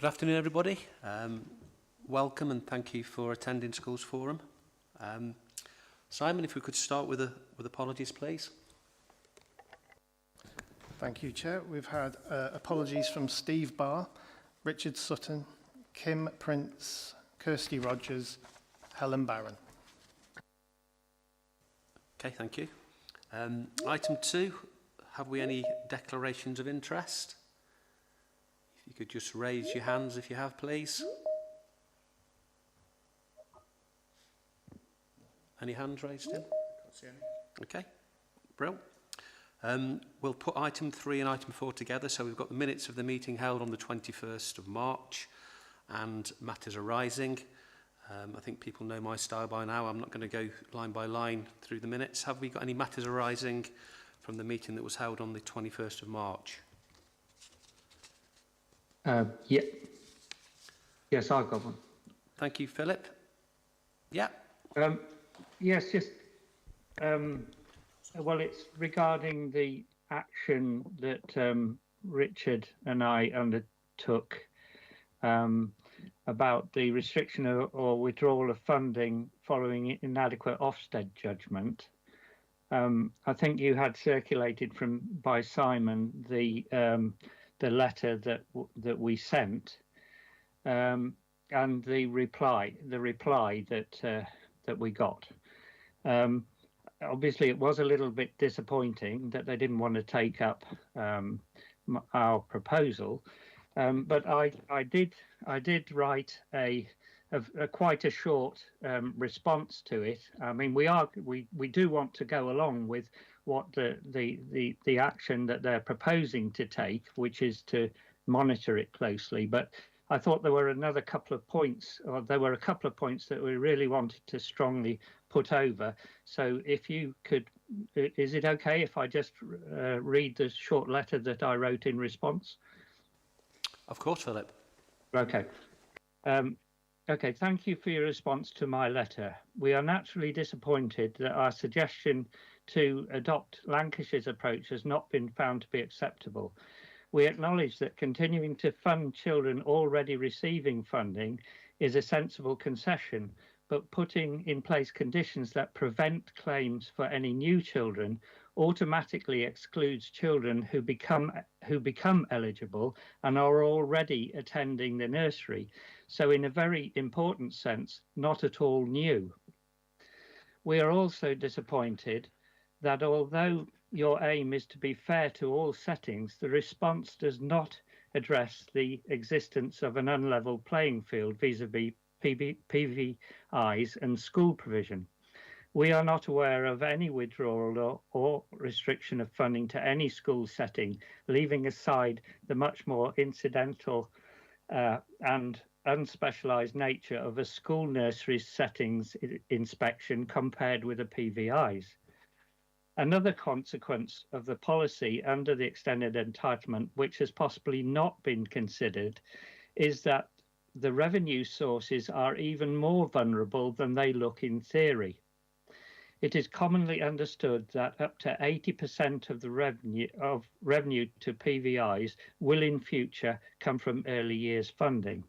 Good afternoon, everybody. Welcome and thank you for attending Schools Forum. Simon, if we could start with apologies, please. Thank you, Chair. We've had apologies from Steve Barr, Richard Sutton, Kim Prince, Kirsty Rogers, Helen Barron. Okay, thank you. Item 2, have we any declarations of interest? If you could just raise your hands if you have, please. Any hands raised in? Can't see any. Okay, brilliant. We'll put item 3 and item 4 together. So we've got the minutes of the meeting held on the 21st of March and matters arising. I think people know my style by now. I'm not going to go line by line through the minutes. Have we got any matters arising from the meeting that was held on the 21st of March? Yeah. Yes, I've got one. Thank you, Philip. Yeah. Yes, just, well, it's regarding the action that Richard and I undertook about the restriction or withdrawal of funding following inadequate Ofsted judgment. I think you had circulated by Simon the letter that we sent and the reply that we got. Obviously, it was a little bit disappointing that they didn't want to take up our proposal, but I did write a quite a short response to it. I mean, we do want to go along with what the action that they're proposing to take, which is to monitor it closely. But I thought there were a couple of points that we really wanted to strongly put over. So if you could, is it okay if I just read the short letter that I wrote in response? Of course, Philip. Okay. Okay, thank you for your response to my letter. We are naturally disappointed that our suggestion to adopt Lancashire's approach has not been found to be acceptable. We acknowledge that continuing to fund children already receiving funding is a sensible concession, but putting in place conditions that prevent claims for any new children automatically excludes children who become eligible and are already attending the nursery. So in a very important sense, not at all new. We are also disappointed that although your aim is to be fair to all settings, the response does not address the existence of an unlevel playing field vis-a-vis PVIs and school provision. We are not aware of any withdrawal or restriction of funding to any school setting, leaving aside the much more incidental and unspecialised nature of a school nursery settings inspection compared with a PVI's. Another consequence of the policy under the extended entitlement, which has possibly not been considered, is that the revenue sources are even more vulnerable than they look in theory. It is commonly understood that up to 80% of the revenue to PVIs will in future come from early years funding.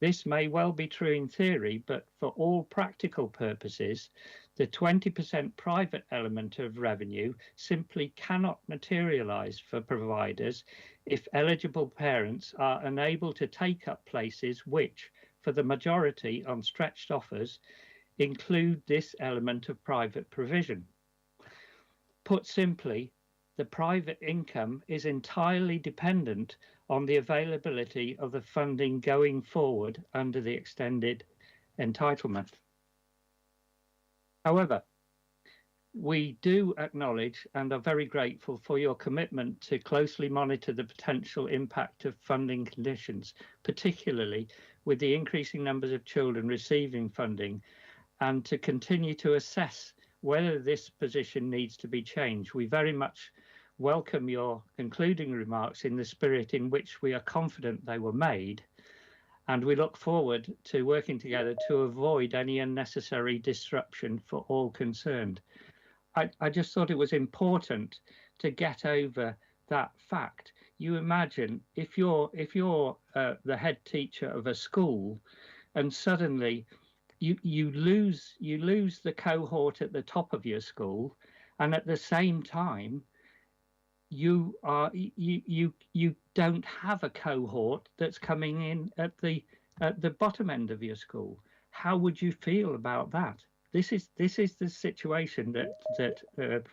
This may well be true in theory, but for all practical purposes, the 20% private element of revenue simply cannot materialise for providers if eligible parents are unable to take up places which, for the majority on stretched offers, include this element of private provision. Put simply, the private income is entirely dependent on the availability of the funding going forward under the extended entitlement. However, we do acknowledge and are very grateful for your commitment to closely monitor the potential impact of funding conditions, particularly with the increasing numbers of children receiving funding, and to continue to assess whether this position needs to be changed. We very much welcome your concluding remarks in the spirit in which we are confident they were made, and we look forward to working together to avoid any unnecessary disruption for all concerned. I just thought it was important to get over that fact. you imagine if you're the head teacher of a school, and suddenly you lose the cohort at the top of your school, and at the same time you don't have a cohort that's coming in at the bottom end of your school. How would you feel about that? This is the situation that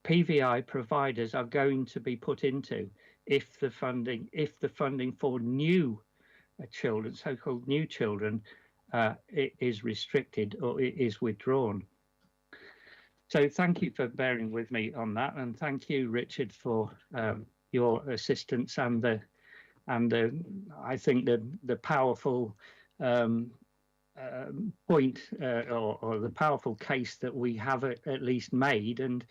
PVI providers are going to be put into if the funding for new children, so-called new children, is restricted or is withdrawn. So thank you for bearing with me on that, and thank you, Richard, for your assistance and I think the powerful point or the powerful case that we have at least made and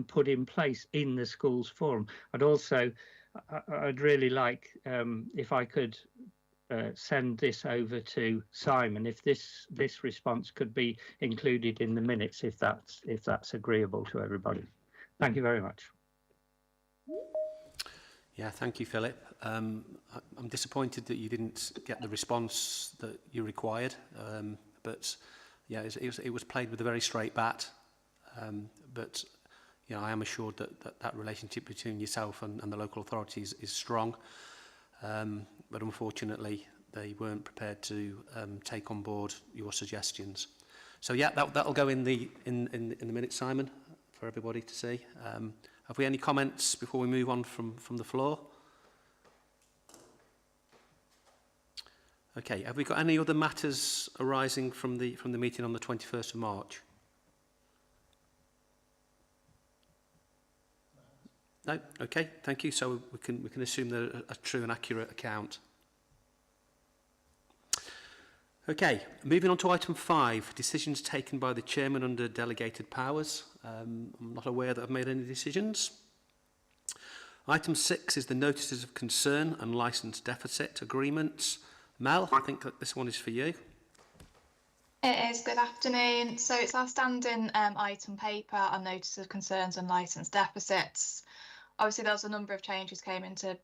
put in place in the schools forum. I'd really like if I could send this over to Simon, if this response could be included in the minutes, if that's agreeable to everybody. Thank you very much. Yeah, thank you, Philip. I'm disappointed that you didn't get the response that you required, but yeah, it was played with a very straight bat. But you know, I am assured that relationship between yourself and the local authorities is strong. But unfortunately, they weren't prepared to take on board your suggestions. So yeah, that'll go in the minutes, Simon, for everybody to see. Have we any comments before we move on from the floor? Okay, have we got any other matters arising from the meeting on the 21st of March? No? Okay, thank you. So we can assume they're a true and accurate account. Okay, moving on to item 5, decisions taken by the chairman under delegated powers. I'm not aware that I've made any decisions. Item 6 is the notices of concern and licence deficit agreements. Mel, I think that this one is for you. It is. Good afternoon. So it's our standing item paper on notice of concerns and licence deficits. Obviously, there was a number of changes came into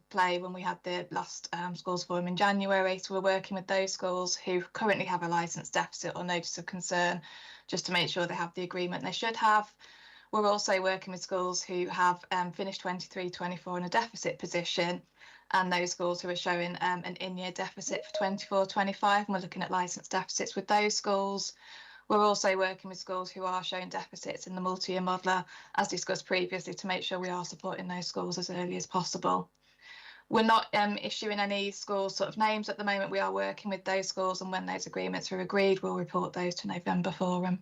play when we had the last schools forum in January. So we're working with those schools who currently have a licence deficit or notice of concern, just to make sure they have the agreement they should have. We're also working with schools who have finished 23-24 in a deficit position, and those schools who are showing an in-year deficit for 24-25, and we're looking at licence deficits with those schools. We're also working with schools who are showing deficits in the multi-year modeller, as discussed previously, to make sure we are supporting those schools as early as possible. We're not issuing any school sort of names at the moment. We are working with those schools, and when those agreements are agreed, we'll report those to November forum.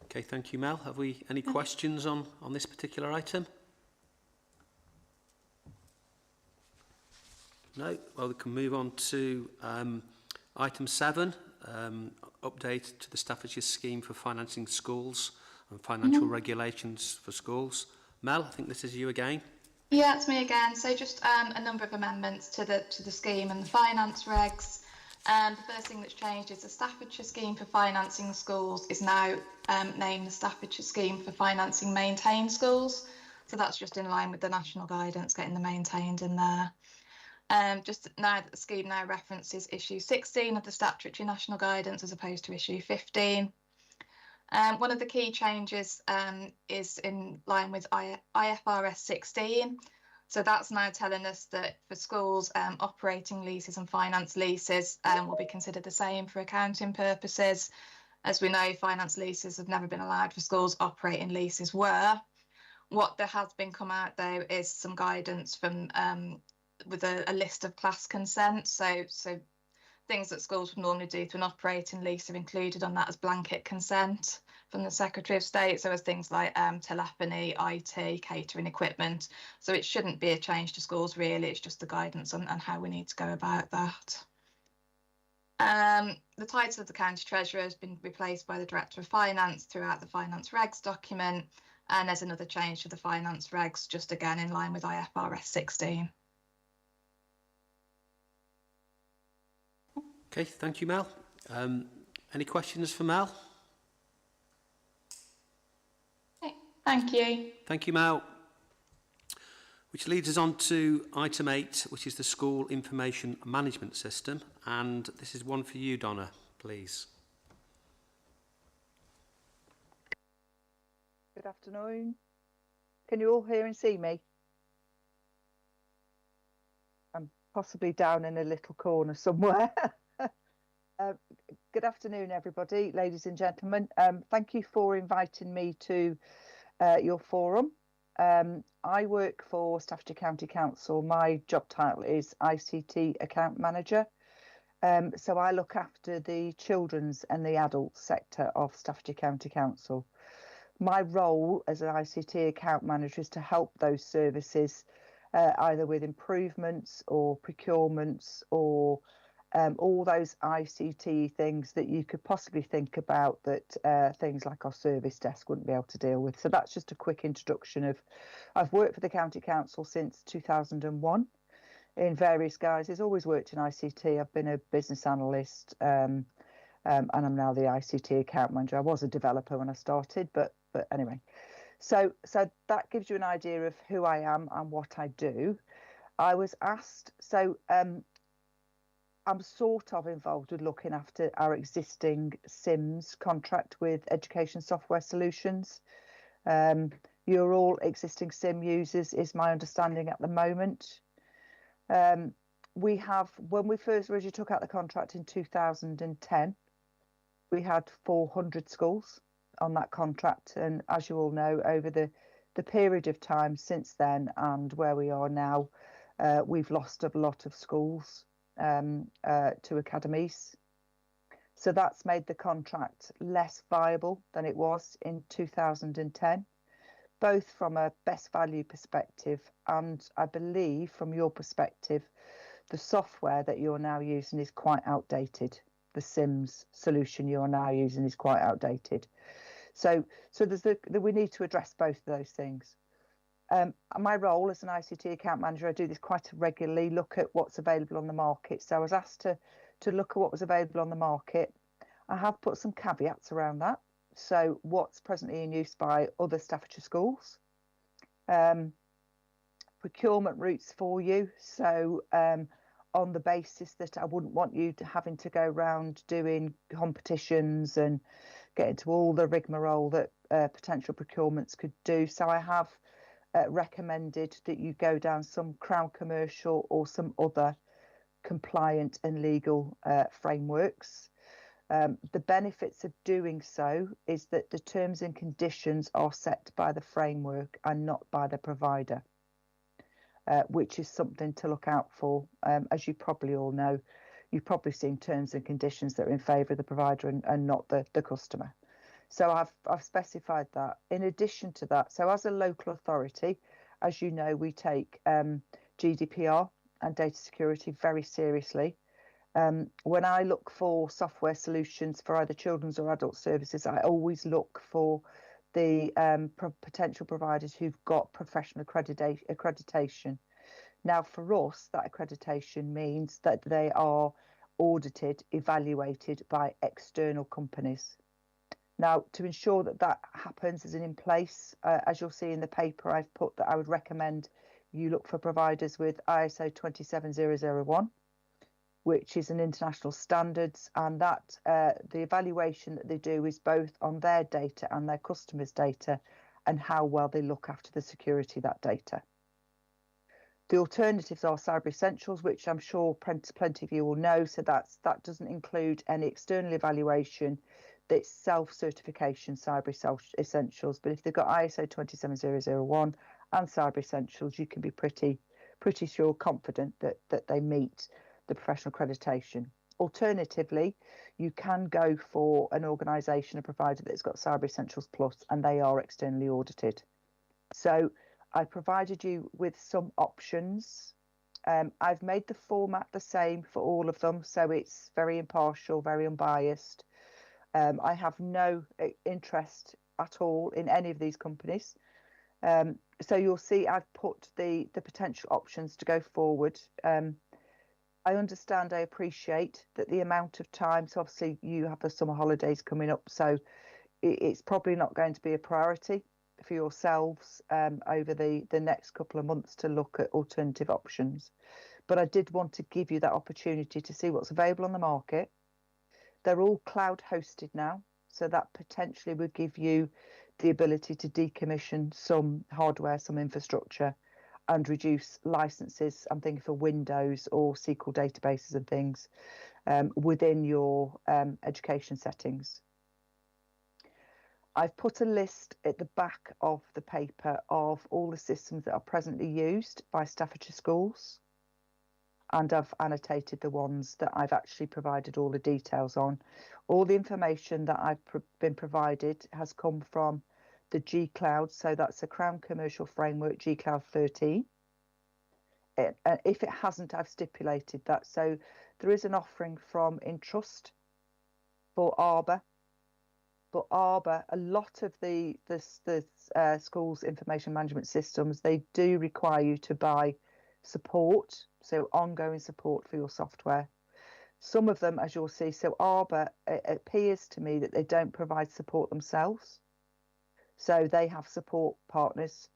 Okay, thank you, Mel. Have we any questions on this particular item? No? Well, we can move on to item 7, update to the Staffordshire Scheme for Financing Schools and Financial Regulations for Schools. Mel, I think this is you again. Yeah, it's me again. So just a number of amendments to the scheme and the finance regs. The first thing that's changed is the Staffordshire Scheme for Financing Schools is now named the Staffordshire Scheme for Financing Maintained Schools. So that's just in line with the national guidance, getting the maintained in there. Just now that the scheme now references issue 16 of the statutory national guidance as opposed to issue 15. One of the key changes is in line with IFRS 16. So that's now telling us that for schools, operating leases and finance leases will be considered the same for accounting purposes. As we know, finance leases have never been allowed for schools, operating leases were. What there has been come out though is some guidance from with a list of class consent. So things that schools would normally do to an operating lease are included on that as blanket consent from the Secretary of State. So as things like telephony, IT, catering equipment. So it shouldn't be a change to schools really, it's just the guidance on how we need to go about that. The title of the County Treasurer has been replaced by the Director of Finance throughout the Finance Regs document. And there's another change to the Finance Regs, just again in line with IFRS 16. Okay, thank you, Mel. Any questions for Mel? Thank you. Thank you, Mel. Which leads us on to item 8, which is the School Information Management System. And this is one for you, Donna, please. Good afternoon. Can you all hear and see me? I'm possibly down in a little corner somewhere. Good afternoon, everybody, ladies and gentlemen. Thank you for inviting me to your forum. I work for Staffordshire County Council. My job title is ICT Account Manager. So I look after the children's and the adult sector of Staffordshire County Council. My role as an ICT account manager is to help those services either with improvements or procurements or all those ICT things that you could possibly think about that things like our service desk wouldn't be able to deal with. So that's just a quick introduction of, I've worked for the County Council since 2001 in various guises, always worked in ICT. I've been a business analyst and I'm now the ICT account manager. I was a developer when I started, but anyway. So that gives you an idea of who I am and what I do. I was asked, I'm sort of involved with looking after our existing SIMS contract with Education Software Solutions. You're all existing SIM users, is my understanding at the moment. We have, when we first originally took out the contract in 2010, we had 400 schools on that contract. And as you all know, over the period of time since then and where we are now, we've lost a lot of schools to academies. So that's made the contract less viable than it was in 2010, both from a best value perspective and I believe from your perspective, the software that you're now using is quite outdated. The SIMS solution you're now using is quite outdated. So there's we need to address both of those things. My role as an ICT account manager, I do this quite regularly, look at what's available on the market. So I was asked to look at what was available on the market. I have put some caveats around that. So what's presently in use by other Staffordshire schools, procurement routes for you. So on the basis that I wouldn't want you having to go around doing competitions and get into all the rigmarole that potential procurements could do. So I have recommended that you go down some Crown Commercial or some other compliant and legal frameworks. The benefits of doing so is that the terms and conditions are set by the framework and not by the provider, which is something to look out for. As you probably all know, you've probably seen terms and conditions that are in favour of the provider and not the customer. So I've specified that. In addition to that, so as a local authority, as you know, we take GDPR and data security very seriously. When I look for software solutions for either children's or adult services, I always look for the potential providers who've got professional accreditation. Now, for us, that accreditation means that they are audited, evaluated by external companies. Now, to ensure that that happens is in place, as you'll see in the paper, I've put that I would recommend you look for providers with ISO 27001, which is an international standards, and that the evaluation that they do is both on their data and their customers' data and how well they look after the security of that data. The alternatives are Cyber Essentials, which I'm sure plenty of you will know. So that doesn't include any external evaluation. It's self-certification Cyber Essentials. But if they've got ISO 27001 and Cyber Essentials, you can be pretty sure, confident that they meet the professional accreditation. Alternatively, you can go for an organisation, a provider that's got Cyber Essentials Plus, and they are externally audited. So I provided you with some options. I've made the format the same for all of them, so it's very impartial, very unbiased. I have no interest at all in any of these companies. So you'll see I've put the potential options to go forward. I understand, I appreciate that the amount of time, so obviously you have the summer holidays coming up, so it's probably not going to be a priority for yourselves over the next couple of months to look at alternative options. But I did want to give you that opportunity to see what's available on the market. They're all cloud hosted now, so that potentially would give you the ability to decommission some hardware, some infrastructure, and reduce licenses. I'm thinking for Windows or SQL databases and things within your education settings. I've put a list at the back of the paper of all the systems that are presently used by Staffordshire schools, and I've annotated the ones that I've actually provided all the details on. All the information that I've been provided has come from the G Cloud, so that's a Crown Commercial Framework G Cloud 13. If it hasn't, I've stipulated that. So there is an offering from Entrust for Arbor, but Arbor, a lot of the schools' information management systems, they do require you to buy support, so ongoing support for your software. Some of them, as you'll see, so Arbor, it appears to me that they don't provide support themselves, so they have support partners.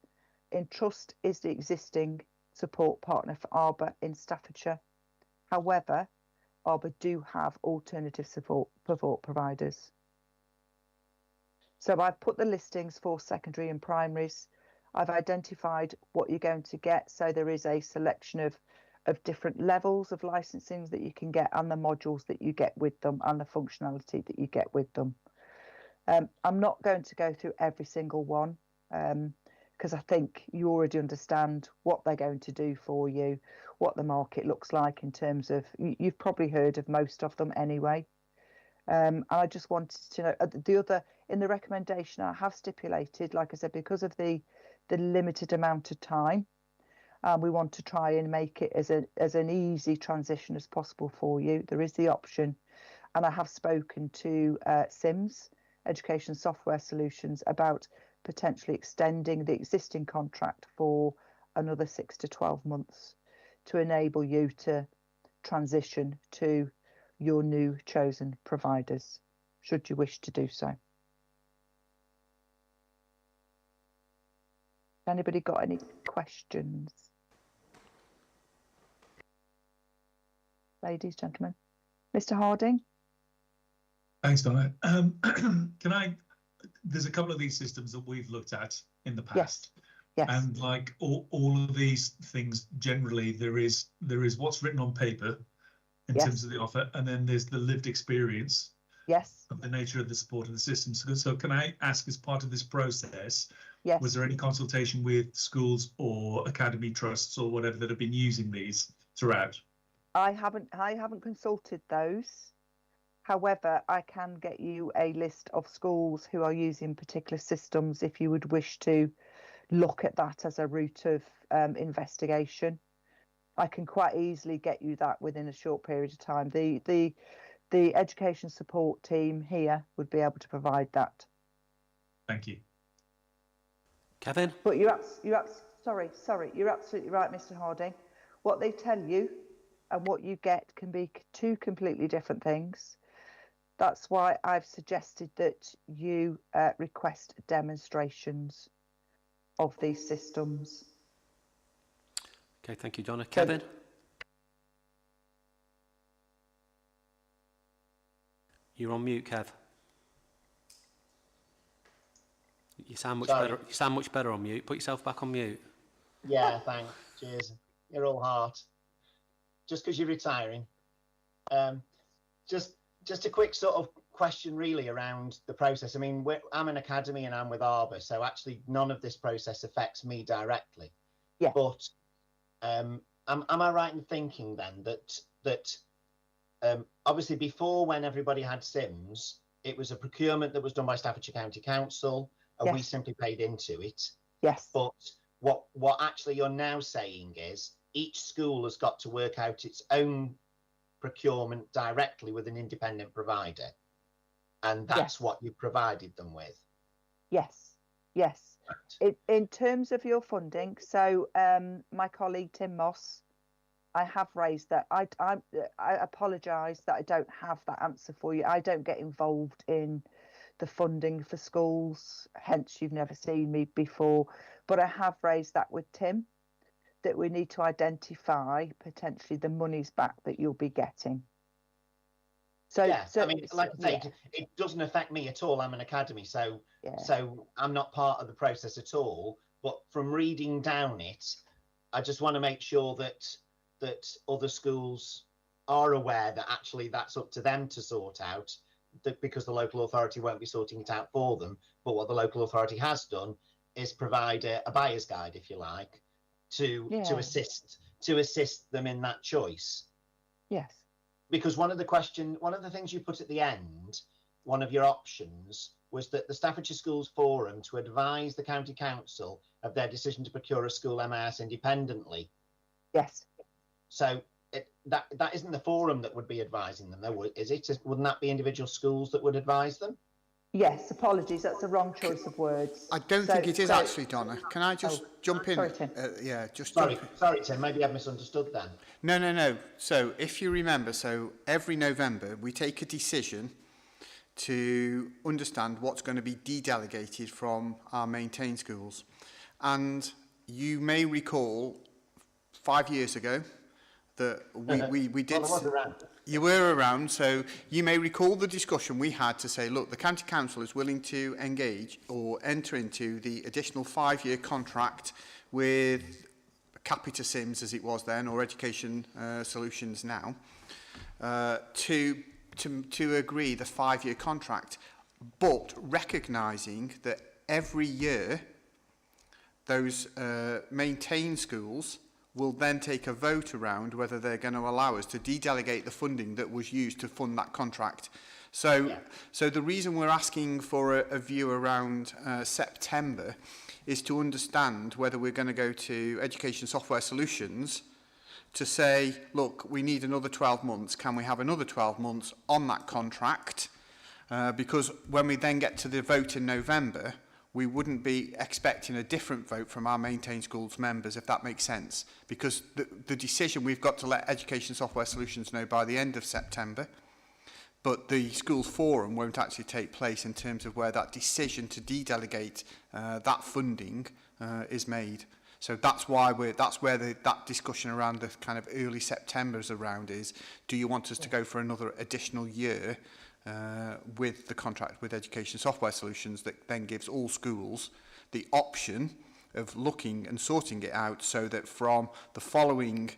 Entrust is the existing support partner for Arbor in Staffordshire. However, Arbor do have alternative support providers. So I've put the listings for secondary and primaries. I've identified what you're going to get. So there is a selection of different levels of licensing that you can get, and the modules that you get with them, and the functionality that you get with them. I'm not going to go through every single one because I think you already understand what they're going to do for you, what the market looks like in terms of, you've probably heard of most of them anyway. I just wanted to know in the recommendation I have stipulated, like I said, because of the limited amount of time, we want to try and make it as an easy transition as possible for you. There is the option, and I have spoken to SIMS, Education Software Solutions, about potentially extending the existing contract for another 6 to 12 months to enable you to transition to your new chosen providers, should you wish to do so. Anybody got any questions? Ladies, gentlemen. Mr. Harding? Thanks, Donna. There's a couple of these systems that we've looked at in the past. Yes. And like all of these things, generally there is what's written on paper in terms of the offer, and then there's the lived experience of the nature of the support of the system. So can I ask, as part of this process, was there any consultation with schools or academy trusts or whatever that have been using these throughout? I haven't consulted those. However, I can get you a list of schools who are using particular systems if you would wish to look at that as a route of investigation. I can quite easily get you that within a short period of time. The education support team here would be able to provide that. Thank you. Kevin? But you're absolutely right, Mr. Harding. What they tell you and what you get can be two completely different things. That's why I've suggested that you request demonstrations of these systems. Okay, thank you, Donna. Kevin? You're on mute, Kev. You sound much better. You sound much better on mute. Put yourself back on mute. Yeah, thanks. Cheers. You're all heart. Just because you're retiring. Just a quick sort of question really around the process. I mean, I'm an academy and I'm with Arbor, so actually none of this process affects me directly. Yeah. But am I right in thinking then that obviously before, when everybody had SIMS, it was a procurement that was done by Staffordshire County Council, and we simply paid into it. Yes. But what actually you're now saying is each school has got to work out its own procurement directly with an independent provider, and that's what you provided them with. Yes. Right. In terms of your funding, so my colleague Tim Moss, I have raised that. I apologise that I don't have that answer for you. I don't get involved in the funding for schools, hence you've never seen me before. But I have raised that with Tim, that we need to identify potentially the monies back that you'll be getting. So, yeah, so I mean, like I say, it doesn't affect me at all. I'm an academy, so so I'm not part of the process at all. But from reading down it, I just want to make sure that other schools are aware that actually that's up to them to sort out, that because the local authority won't be sorting it out for them. But what the local authority has done is provide a buyer's guide, if you like, to assist them in that choice. Yes. Because one of the things you put at the end, one of your options, was that the Staffordshire Schools Forum to advise the County Council of their decision to procure a school MIS independently. Yes. So that isn't the forum that would be advising them, though, is it? Wouldn't that be individual schools that would advise them? Yes, apologies, that's the wrong choice of words. I don't think it is actually, Donna. Can I just jump in? Sorry, Tim. Sorry, Tim, maybe I've misunderstood then. No. So if you remember, so every November we take a decision to understand what's going to be de-delegated from our maintained schools. And you may recall 5 years ago that we did... Well, I was around. You were around, so you may recall the discussion we had to say, look, the County Council is willing to engage or enter into the additional 5-year contract with Capita Sims, as it was then, or Education Solutions now, to agree the 5-year contract, but recognising that every year those maintained schools will then take a vote around whether they're going to allow us to de-delegate the funding that was used to fund that contract. So the reason we're asking for a view around September is to understand whether we're going to go to Education Software Solutions to say, look, we need another 12 months. Can we have another 12 months on that contract? Because when we then get to the vote in November, we wouldn't be expecting a different vote from our maintained schools members, if that makes sense. Because the decision, we've got to let Education Software Solutions know by the end of September, but the schools forum won't actually take place in terms of where that decision to de-delegate that funding is made. So that's why that discussion around the kind of early September is around is, do you want us to go for another additional year with the contract with Education Software Solutions that then gives all schools the option of looking and sorting it out so that from the following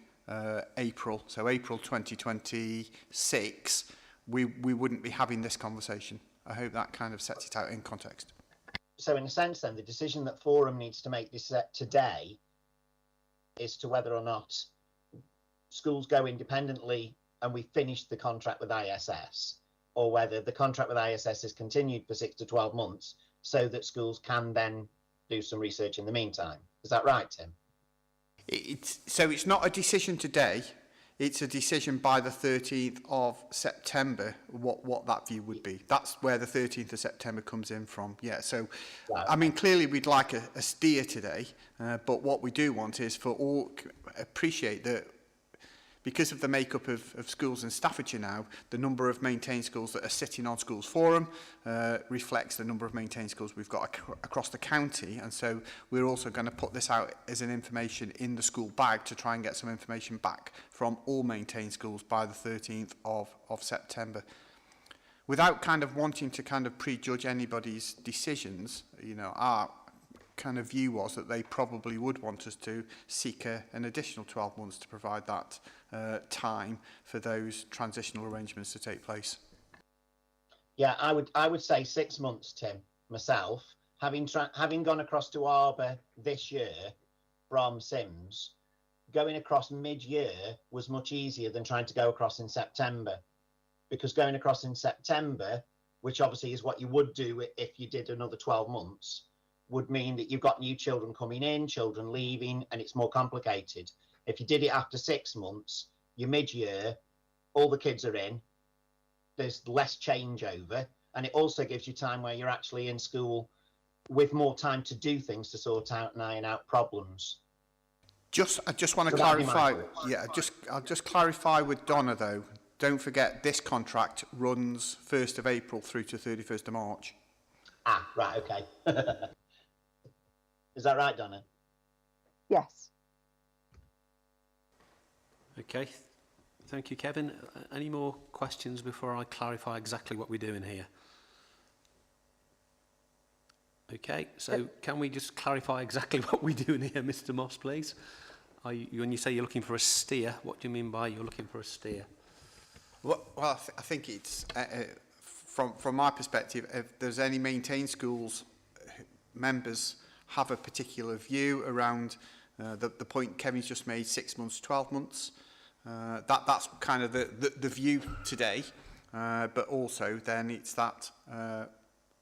April, so April 2026, we wouldn't be having this conversation. I hope that kind of sets it out in context. So in a sense then, the decision that Forum needs to make this today is to whether or not schools go independently and we finish the contract with ISS, or whether the contract with ISS is continued for 6 to 12 months so that schools can then do some research in the meantime. Is that right, Tim? So it's not a decision today. It's a decision by the 13th of September, what that view would be. That's where the 13th of September comes in from. Yeah, so, right. I mean, clearly we'd like a steer today, but what we do want is for all, appreciate that because of the makeup of schools in Staffordshire now, the number of maintained schools that are sitting on Schools Forum reflects the number of maintained schools we've got across the county. And so we're also going to put this out as an information in the school bag to try and get some information back from all maintained schools by the 13th of September. Without kind of wanting to kind of prejudge anybody's decisions, you know, our kind of view was that they probably would want us to seek an additional 12 months to provide that time for those transitional arrangements to take place. Yeah, I would say 6 months, Tim, myself, having gone across to Arbor this year from Sims, going across mid-year was much easier than trying to go across in September, because going across in September, which obviously is what you would do if you did another 12 months, would mean that you've got new children coming in, children leaving, and it's more complicated. If you did it after 6 months, you're mid-year, all the kids are in, there's less changeover, and it also gives you time where you're actually in school with more time to do things to sort out and iron out problems. I just want to clarify. Yeah, I'll just clarify with Donna though. Don't forget this contract runs 1st of April through to 31st of March. Ah, right, okay. Is that right, Donna? Yes. Okay. Thank you, Kevin. Any more questions before I clarify exactly what we're doing here? Okay, so can we just clarify exactly what we're doing here, Mr. Moss, please? When you say you're looking for a steer, what do you mean by you're looking for a steer? Well, I think it's, from my perspective, if there's any maintained schools members have a particular view around the point Kevin's just made, 6 months, 12 months, that's kind of the view today, but also then it's that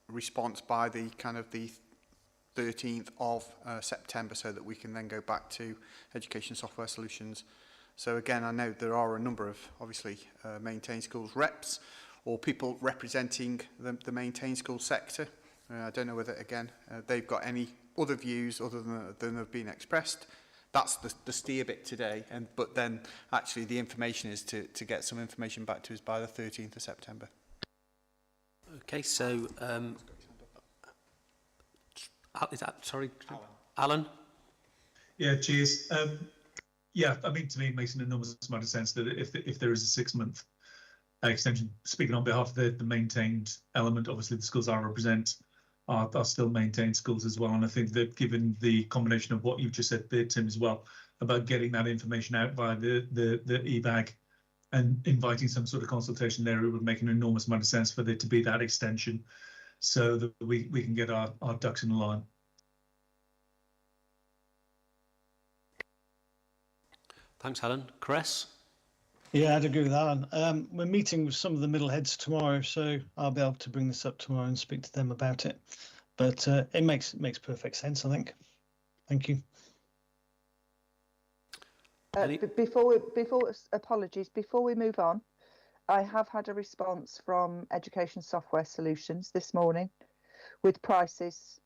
response by the kind of the 13th of September, so that we can then go back to Education Software Solutions. So again, I know there are a number of obviously maintained schools reps or people representing the maintained school sector. I don't know whether again they've got any other views other than have been expressed. That's the steer bit today, but then actually the information is to get some information back to us by the 13th of September. Okay, so is that, sorry, Alan? Yeah, cheers. Yeah, I mean, to me, it makes an enormous amount of sense that if there is a 6 month extension, speaking on behalf of the maintained element, obviously the schools I represent are still maintained schools as well. And I think that given the combination of what you've just said there, Tim, as well, about getting that information out via the EBAG and inviting some sort of consultation there, it would make an enormous amount of sense for there to be that extension so that we can get our ducks in a line. Thanks, Alan. Chris? Yeah, I'd agree with Alan. We're meeting with some of the middle heads tomorrow, so I'll be able to bring this up tomorrow and speak to them about it. But it makes perfect sense, I think. Thank you. Apologies, before we move on, I have had a response from Education Software Solutions this morning with prices,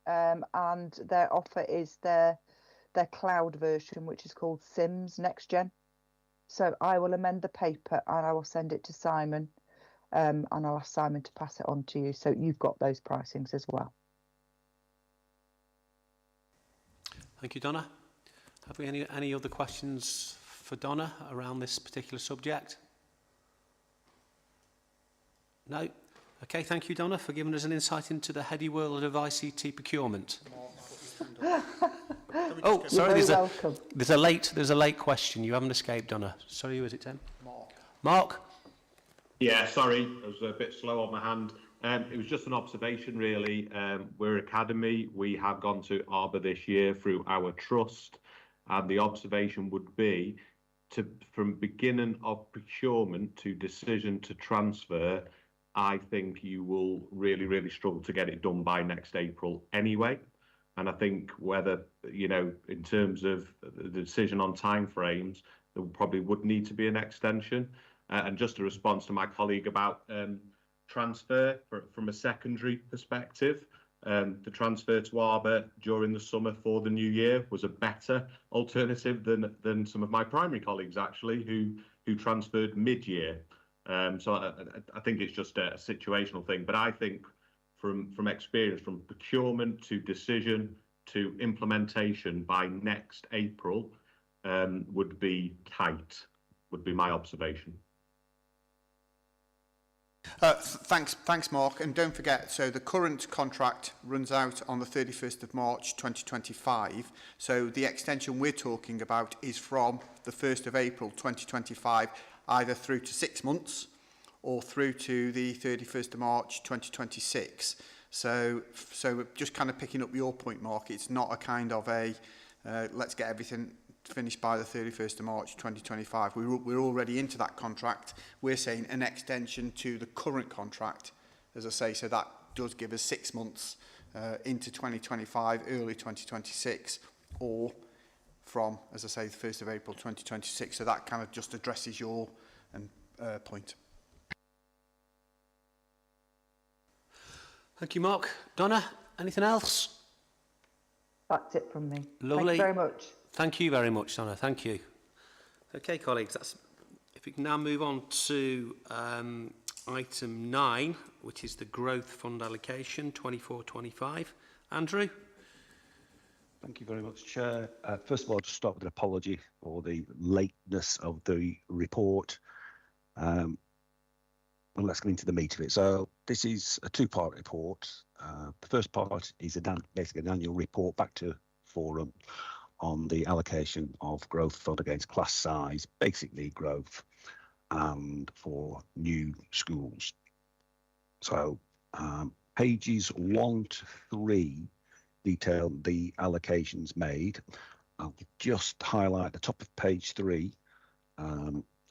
and their offer is their cloud version, which is called Sims Next Gen. So I will amend the paper and I will send it to Simon, and I'll ask Simon to pass it on to you, so you've got those pricings as well. Thank you, Donna. Have we any other questions for Donna around this particular subject? No? Okay, thank you, Donna, for giving us an insight into the heady world of ICT procurement. Oh, sorry, there's a late question. You haven't escaped, Donna. Sorry, who is it, Tim? Mark? Yeah, sorry, I was a bit slow on my hand. It was just an observation, really. We're Academy. We have gone to Arbor this year through our trust, and the observation would be from beginning of procurement to decision to transfer, I think you will really, really struggle to get it done by next April anyway. And I think whether, you know, in terms of the decision on timeframes, there probably would need to be an extension. And just a response to my colleague about transfer from a secondary perspective, the transfer to Arbor during the summer for the new year was a better alternative than some of my primary colleagues, actually, who transferred mid-year. So I think it's just a situational thing. But I think from experience, from procurement to decision to implementation by next April would be tight, would be my observation. Thanks, Mark. And don't forget, so the current contract runs out on the 31st of March 2025. So the extension we're talking about is from the 1st of April 2025, either through to 6 months or through to the 31st of March 2026. So just kind of picking up your point, Mark, it's not a kind of a let's get everything finished by the 31st of March 2025. We're already into that contract. We're saying an extension to the current contract, as I say, so that does give us 6 months into 2025, early 2026, or from, as I say, the 1st of April 2026. So that kind of just addresses your point. Thank you, Mark. Donna, anything else? That's it from me. Lovely. Thank you very much. Thank you very much, Donna. Thank you. Okay, colleagues, if we can now move on to item 9, which is the Growth Fund allocation 24-25. Andrew? Thank you very much, Chair. First of all, I'll just start with an apology for the lateness of the report. Well, let's get into the meat of it. So this is a two-part report. The first part is basically an annual report back to Forum on the allocation of growth fund against class size, basically growth, and for new schools. So pages 1 to 3 detail the allocations made. I'll just highlight the top of page 3.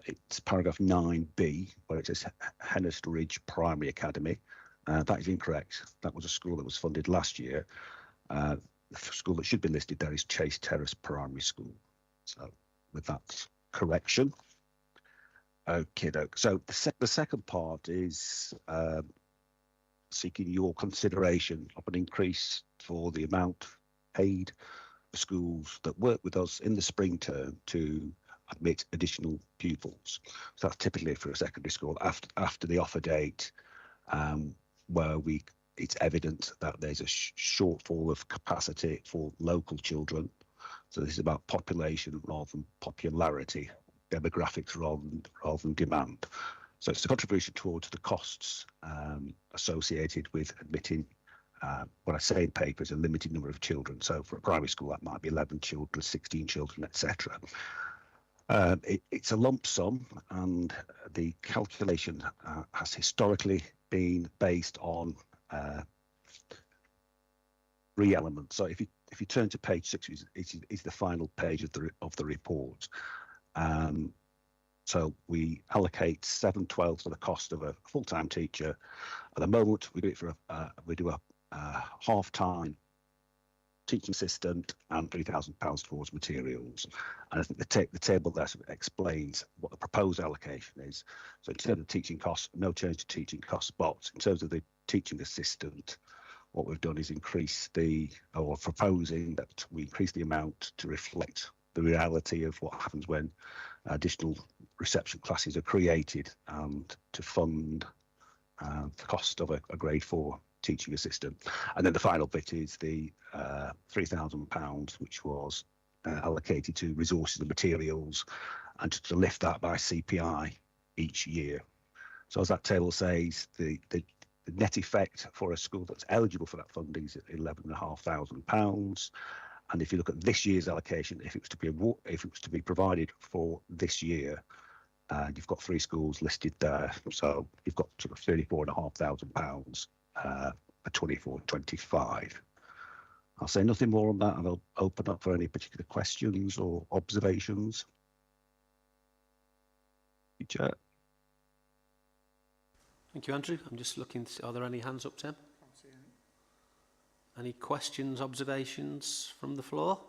It's paragraph 9b, where it says Hennis Ridge Primary Academy. That is incorrect. That was a school that was funded last year. The school that should be listed there is Chase Terrace Primary School. So with that correction. Okay, so the second part is seeking your consideration of an increase for the amount paid for schools that work with us in the spring term to admit additional pupils. So that's typically for a secondary school after the offer date, where it's evident that there's a shortfall of capacity for local children. So this is about population rather than popularity, demographics rather than demand. So it's a contribution towards the costs associated with admitting, what I say in paper is a limited number of children. So for a primary school, that might be 11 children, 16 children, etc. It's a lump sum, and the calculation has historically been based on 3 elements. So if you turn to page 6, is the final page of the report. So we allocate 7/12 for the cost of a full-time teacher. At the moment, we do it for a half-time teaching assistant and £3,000 towards materials. And I think the table there sort of explains what the proposed allocation is. So in terms of teaching costs, no change to teaching costs, but in terms of the teaching assistant, what we've done is proposing that we increase the amount to reflect the reality of what happens when additional reception classes are created, and to fund the cost of a grade 4 teaching assistant. And then the final bit is the £3,000, which was allocated to resources and materials, and to lift that by CPI each year. So as that table says, the net effect for a school that's eligible for that funding is £11,500. And if you look at this year's allocation, if it was to be provided for this year, and you've got 3 schools listed there, so you've got sort of £34,500 for 24-25. I'll say nothing more on that, and I'll open up for any particular questions or observations. Chair. Thank you, Andrew. I'm just looking. Are there any hands up, Tim? Can't see any questions, observations from the floor?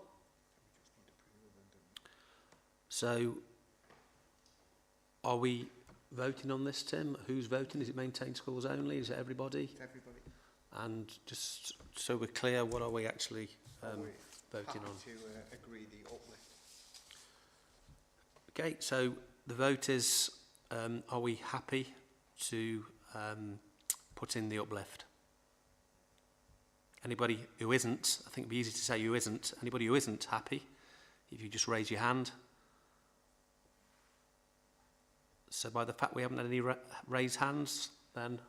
So, are we voting on this, Tim? Who's voting? Is it maintained schools only? Is it everybody? Everybody. And just so we're clear, what are we actually voting on? To agree the uplift. Okay, so the vote is, are we happy to put in the uplift? Anybody who isn't, I think it'd be easy to say who isn't. Anybody who isn't happy, if you just raise your hand. So by the fact we haven't had any raised hands, then,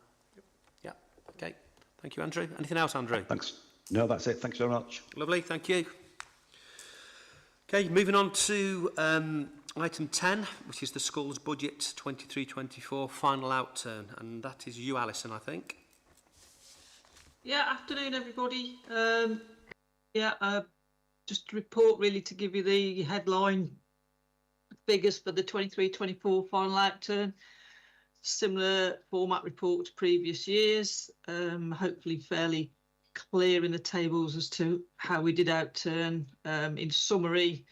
yeah, okay. Thank you, Andrew. Anything else, Andrew? Thanks. No, that's it. Thanks very much. Lovely, thank you. Okay, moving on to item 10, which is the school's budget 23-24 final outturn, and that is you, Alison, I think. Yeah, afternoon, everybody. Just a report really to give you the headline figures for the 23-24 final outturn. Similar format report to previous years, hopefully fairly clear in the tables as to how we did outturn. In summary,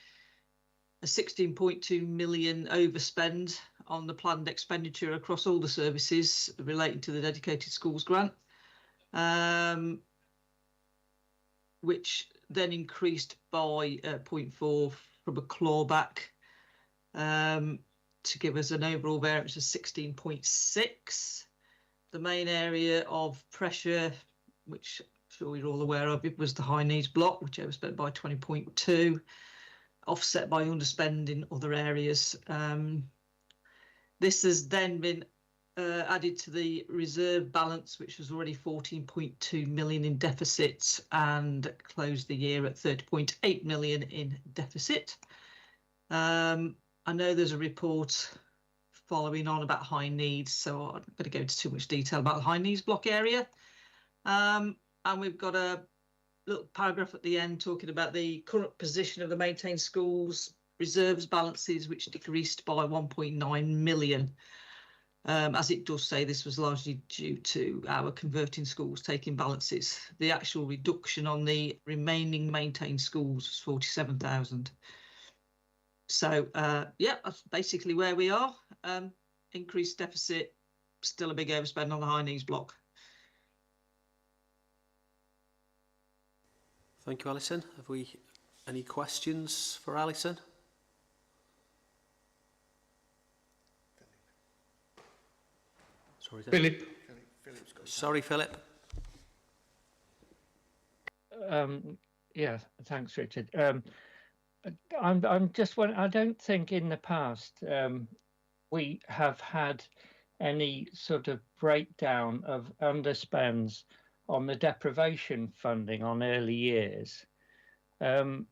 a 16.2 million overspend on the planned expenditure across all the services relating to the Dedicated Schools grant, which then increased by 0.4 from a clawback to give us an overall variance of 16.6. the main area of pressure, which I'm sure you're all aware of, it was the high needs block, which overspent by 20.2, offset by underspend in other areas. This has then been added to the reserve balance, which was already 14.2 million in deficit and closed the year at 30.8 million in deficit. I know there's a report following on about high needs, so I'm not going to go into too much detail about the high needs block area. And we've got a little paragraph at the end talking about the current position of the maintained schools reserves balances, which decreased by 1.9 million. As it does say, this was largely due to our converting schools taking balances. The actual reduction on the remaining maintained schools was 47,000. So, yeah, that's basically where we are. Increased deficit, still a big overspend on the high needs block. Thank you, Alison. Have we any questions for Alison? Sorry, Philip. Sorry, Philip. Yeah, thanks, Richard. I'm just wondering, I don't think in the past we have had any sort of breakdown of underspends on the deprivation funding on early years. And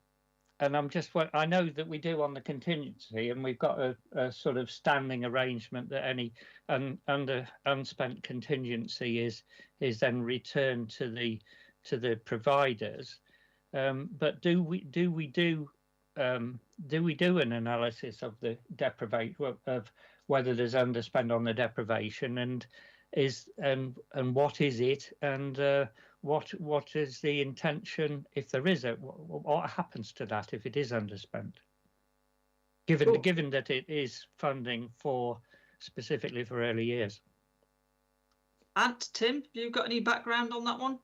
I'm just, I know that we do on the contingency, and we've got a sort of standing arrangement that any unspent contingency is then returned to the providers. But do we do an analysis of the deprivation, of whether there's underspend on the deprivation, and what is it, and what is the intention if there is what happens to that if it is underspent, given that it is funding for specifically for early years? And Tim, have you got any background on that one?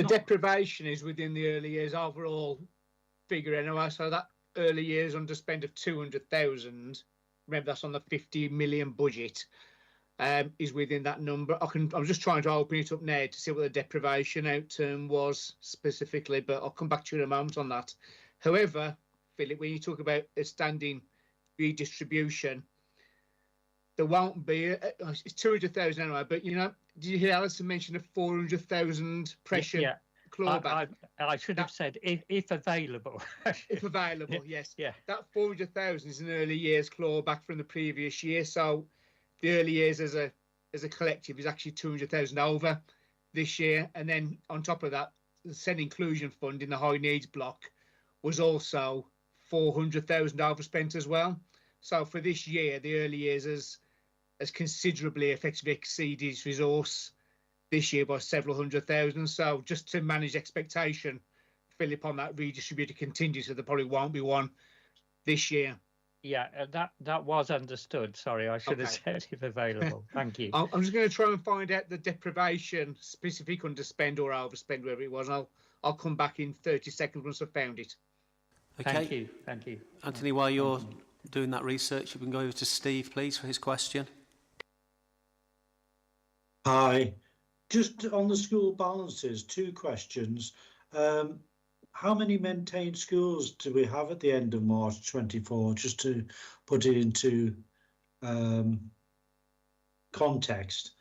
Deprivation is within the early years overall figure anyway, so that early years underspend of 200,000, remember that's on the 50 million budget, is within that number. I'm just trying to open it up now to see what the deprivation outturn was specifically, but I'll come back to you in a moment on that. However, Philip, when you talk about a standing redistribution, there won't be it's 200,000 anyway. But you know, did you hear Alison mention a 400,000 pressure? Yeah. Clawback? I should have said if available. If available, yes. Yeah. That 400,000 is an early years clawback from the previous year. So the early years as a collective is actually 200,000 over this year. And then on top of that, the SEND Inclusion Fund in the high needs block was also 400,000 overspent as well. So for this year, the early years has considerably effectively exceeded its resource this year by several hundred thousand. So just to manage expectation, Philip, on that redistributed contingency, there probably won't be one this year. Yeah, that was understood. Sorry, I should have said if available. Thank you. I'm just going to try and find out the deprivation specific underspend or overspend, wherever it was. I'll come back in 30 seconds once I've found it. Okay. Thank you. Anthony, while you're doing that research, you can go over to Steve, please, for his question. Hi. Just on the school balances, two questions. How many maintained schools do we have at the end of March 24, just to put it into context?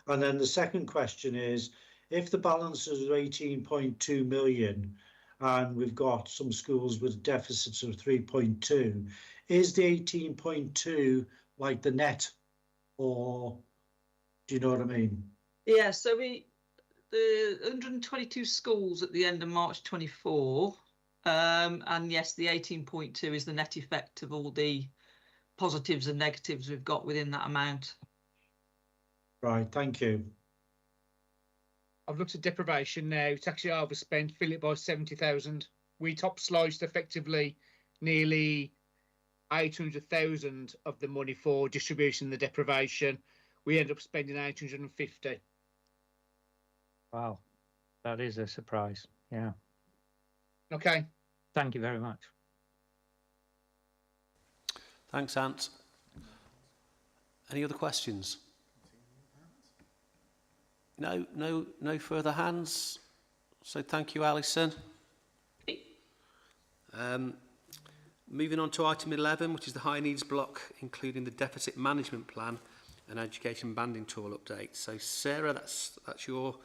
And then the second question is, if the balance is 18.2 million and we've got some schools with deficits of 3.2, is the 18.2 like the net, or do you know what I mean? Yeah, so the 122 schools at the end of March 24, and yes, the 18.2 is the net effect of all the positives and negatives we've got within that amount. Right, thank you. I've looked at deprivation now. It's actually overspent, Philip, by 70,000. We top sliced effectively nearly 800,000 of the money for distribution in the deprivation. We end up spending 850. Wow, that is a surprise. Yeah. Okay. Thank you very much. Thanks, Ant. Any other questions? No further hands. So thank you, Alison. Moving on to item 11, which is the high needs block, including the deficit management plan and education banding tool update. So Sarah, that's your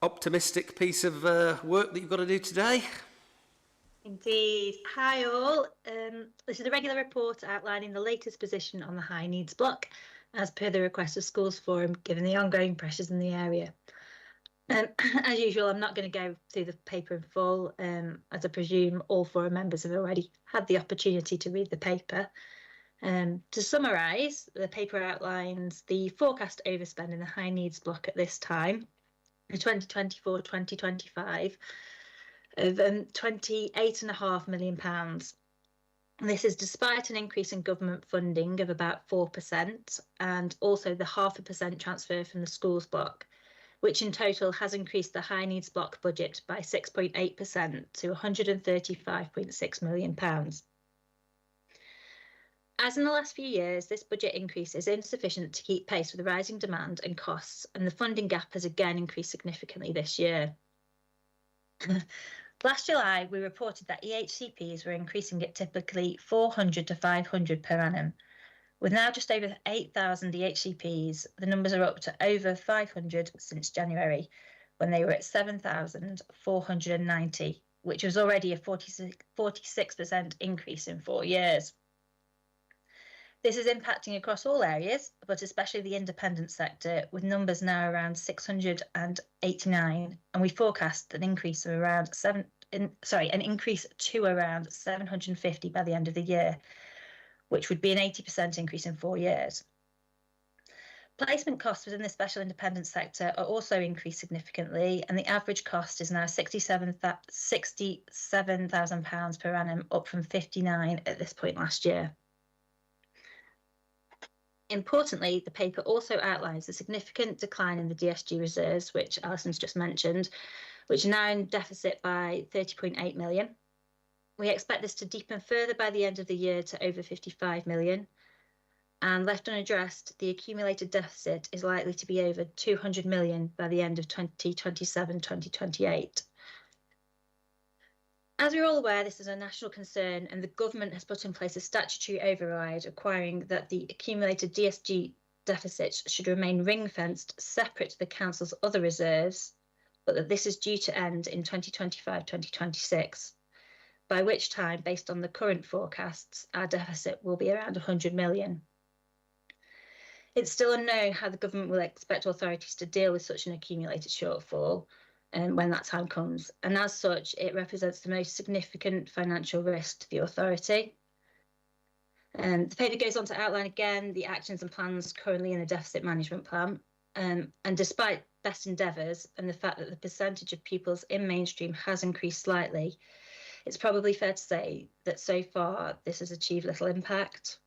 optimistic piece of work that you've got to do today. Indeed. Hi all. This is a regular report outlining the latest position on the high needs block as per the request of Schools Forum, given the ongoing pressures in the area. As usual, I'm not going to go through the paper in full, as I presume all forum members have already had the opportunity to read the paper. To summarise, the paper outlines the forecast overspend in the high needs block at this time, the 2024-2025, of £28.5 million. This is despite an increase in government funding of about 4% and also the 0.5% transfer from the schools block, which in total has increased the high needs block budget by 6.8% to £135.6 million. As in the last few years, this budget increase is insufficient to keep pace with the rising demand and costs, and the funding gap has again increased significantly this year. Last July, we reported that EHCPs were increasing at typically 400 to 500 per annum. With now just over 8,000 EHCPs, the numbers are up to over 500 since January, when they were at 7,490, which was already a 46% increase in 4 years. This is impacting across all areas, but especially the independent sector, with numbers now around 689, and we forecast an increase of around an increase to around 750 by the end of the year, which would be an 80% increase in 4 years. Placement costs within the special independent sector are also increased significantly, and the average cost is now £67,000 per annum, up from 59 at this point last year. Importantly, the paper also outlines the significant decline in the DSG reserves, which Alison's just mentioned, which are now in deficit by 30.8 million. We expect this to deepen further by the end of the year to over 55 million. And left unaddressed, the accumulated deficit is likely to be over 200 million by the end of 2027-2028. As we're all aware, this is a national concern, and the government has put in place a statutory override requiring that the accumulated DSG deficits should remain ring-fenced separate to the Council's other reserves, but that this is due to end in 2025-2026, by which time, based on the current forecasts, our deficit will be around 100 million. It's still unknown how the government will expect authorities to deal with such an accumulated shortfall, when that time comes, and as such it represents the most significant financial risk to the authority. The paper goes on to outline again the actions and plans currently in the deficit management plan, and despite best endeavours and the fact that the percentage of pupils in mainstream has increased slightly, it's probably fair to say that so far this has achieved little impact.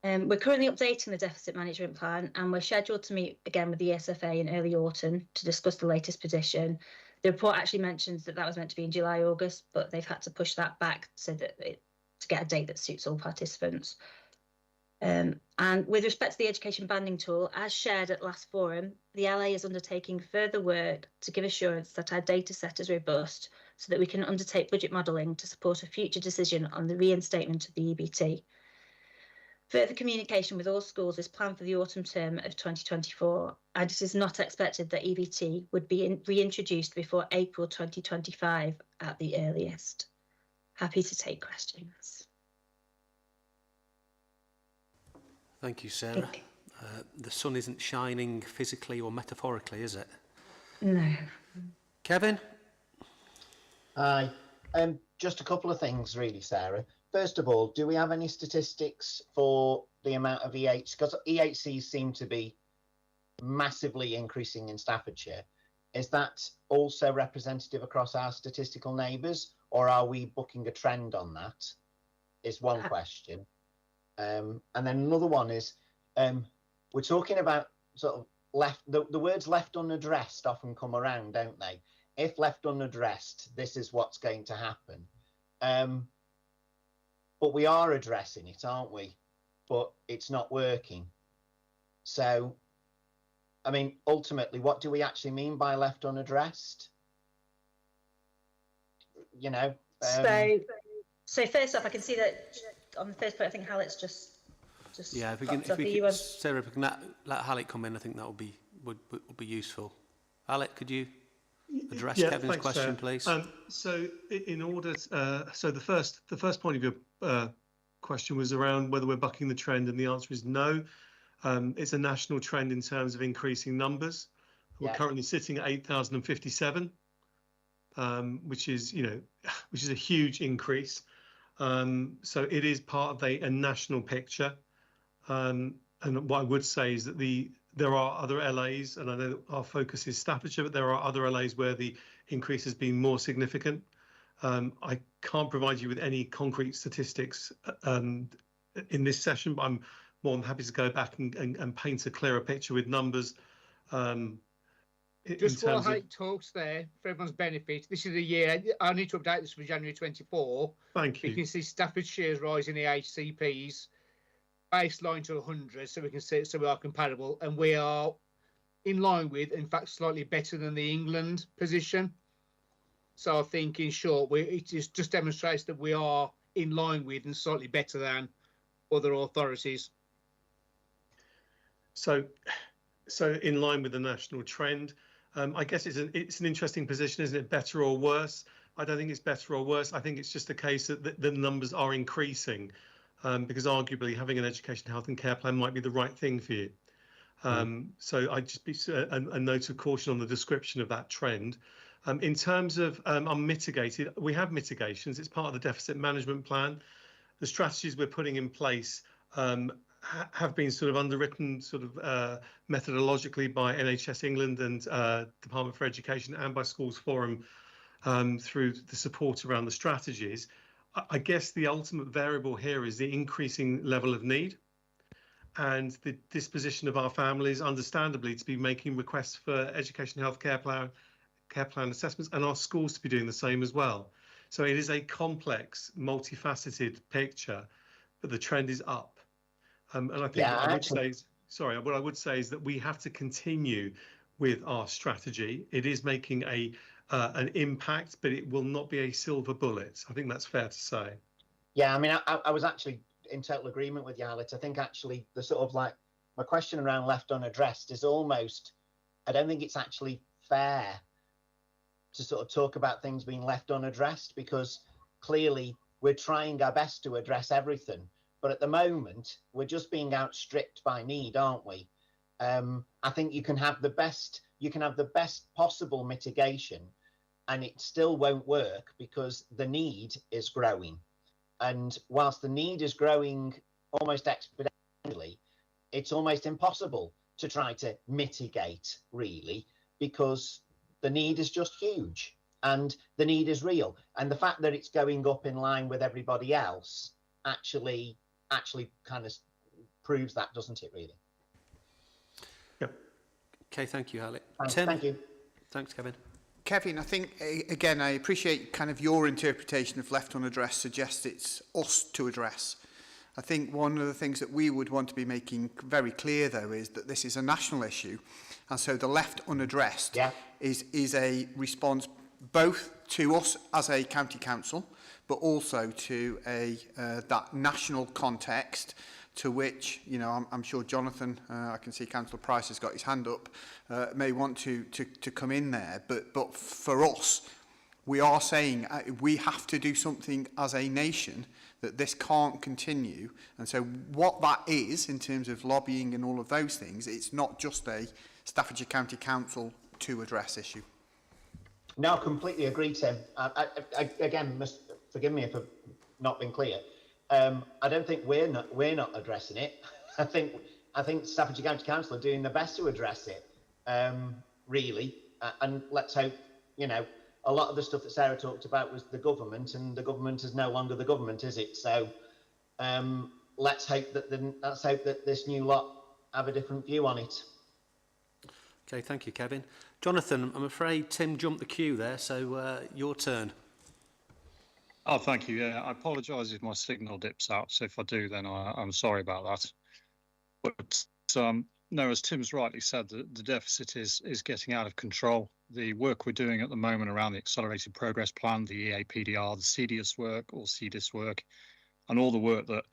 We're currently updating the deficit management plan, and we're scheduled to meet again with the ESFA in early autumn to discuss the latest position. The report actually mentions that was meant to be in July, August, but they've had to push that back so that to get a date that suits all participants. And with respect to the education banding tool, as shared at last forum, the LA is undertaking further work to give assurance that our data set is robust so that we can undertake budget modelling to support a future decision on the reinstatement of the EBT. Further communication with all schools is planned for the autumn term of 2024, and it is not expected that EBT would be reintroduced before April 2025 at the earliest. Happy to take questions. Thank you, Sarah. The sun isn't shining physically or metaphorically, is it? No. Kevin? Hi. Just a couple of things, really, Sarah. First of all, do we have any statistics for the amount of EH? Because EHCs seem to be massively increasing in Staffordshire. Is that also representative across our statistical neighbours, or are we booking a trend on that? Is one question. And then another one is, we're talking about sort of the words left unaddressed often come around, don't they? If left unaddressed, this is what's going to happen. But we are addressing it, aren't we? But it's not working. So I mean, ultimately, what do we actually mean by left unaddressed? You know. So first off, I can see that on the first point, I think Hallett's just yeah. If we can, Sarah, if we can let Hallett come in, I think that would be useful. Hallett, could you address Kevin's question, please? So, in order, so the first point of your question was around whether we're bucking the trend, and the answer is no. It's a national trend in terms of increasing numbers. We're currently sitting at 8,057, which is a huge increase. So it is part of a national picture. And what I would say is that there are other LAs, and I know our focus is Staffordshire, but there are other LAs where the increase has been more significant. I can't provide you with any concrete statistics in this session, but I'm more than happy to go back and paint a clearer picture with numbers. Just while Hallett talks there, for everyone's benefit, this is a year, I need to update this for January 24. Thank you. You can see Staffordshire's rise in the HCPs, baseline to 100, so we can see, so we are comparable, and we are in line with, in fact, slightly better than the England position. So I think, in short, it just demonstrates that we are in line with and slightly better than other authorities. So in line with the national trend, I guess it's an interesting position, isn't it? Better or worse? I don't think it's better or worse. I think it's just a case that the numbers are increasing, because arguably having an education, health and care plan might be the right thing for you. So I'd just be a note of caution on the description of that trend. In terms of unmitigated, we have mitigations. It's part of the deficit management plan. The strategies we're putting in place have been sort of underwritten methodologically by NHS England and Department for Education and by Schools Forum through the support around the strategies. I guess the ultimate variable here is the increasing level of need and the disposition of our families, understandably, to be making requests for education, health, care plan assessments, and our schools to be doing the same as well. So it is a complex, multifaceted picture, but the trend is up. And I think what I would say is that we have to continue with our strategy. It is making an impact, but it will not be a silver bullet. I think that's fair to say. Yeah, I mean, I was actually in total agreement with you, Alex. I think actually the sort of like my question around left unaddressed is almost, I don't think it's actually fair to sort of talk about things being left unaddressed, because clearly we're trying our best to address everything. But at the moment, we're just being outstripped by need, aren't we? I think you can have the best possible mitigation, and it still won't work because the need is growing. And whilst the need is growing almost exponentially, it's almost impossible to try to mitigate, really, because the need is just huge and the need is real. And the fact that it's going up in line with everybody else actually kind of proves that, doesn't it, really? Yep. Okay, thank you, Hallett. Tim? Thank you. Thanks, Kevin. Kevin, I think, again, I appreciate kind of your interpretation of left unaddressed suggests it's us to address. I think one of the things that we would want to be making very clear, though, is that this is a national issue. And so the left unaddressed is a response both to us as a county council, but also to that national context to which, you know, I'm sure Jonathan, I can see Councillor Price has got his hand up, may want to come in there. But for us, we are saying we have to do something as a nation, that this can't continue. And so what that is in terms of lobbying and all of those things, it's not just a Staffordshire County Council to address issue. No, completely agree, Tim. I again, forgive me if I've not been clear. I don't think we're not addressing it. I think Staffordshire County Council are doing their best to address it, really. And let's hope, you know, a lot of the stuff that Sarah talked about was the government, and the government is no longer the government, is it? So let's hope that this new lot have a different view on it. Okay, thank you, Kevin. Jonathan, I'm afraid Tim jumped the queue there, so your turn. Oh, thank you. Yeah, I apologise if my signal dips out. So if I do, then I'm sorry about that. But no, as Tim's rightly said, the deficit is getting out of control. The work we're doing at the moment around the Accelerated Progress Plan, the EAPDR, the CDIS work, or CDIS work, and all the work that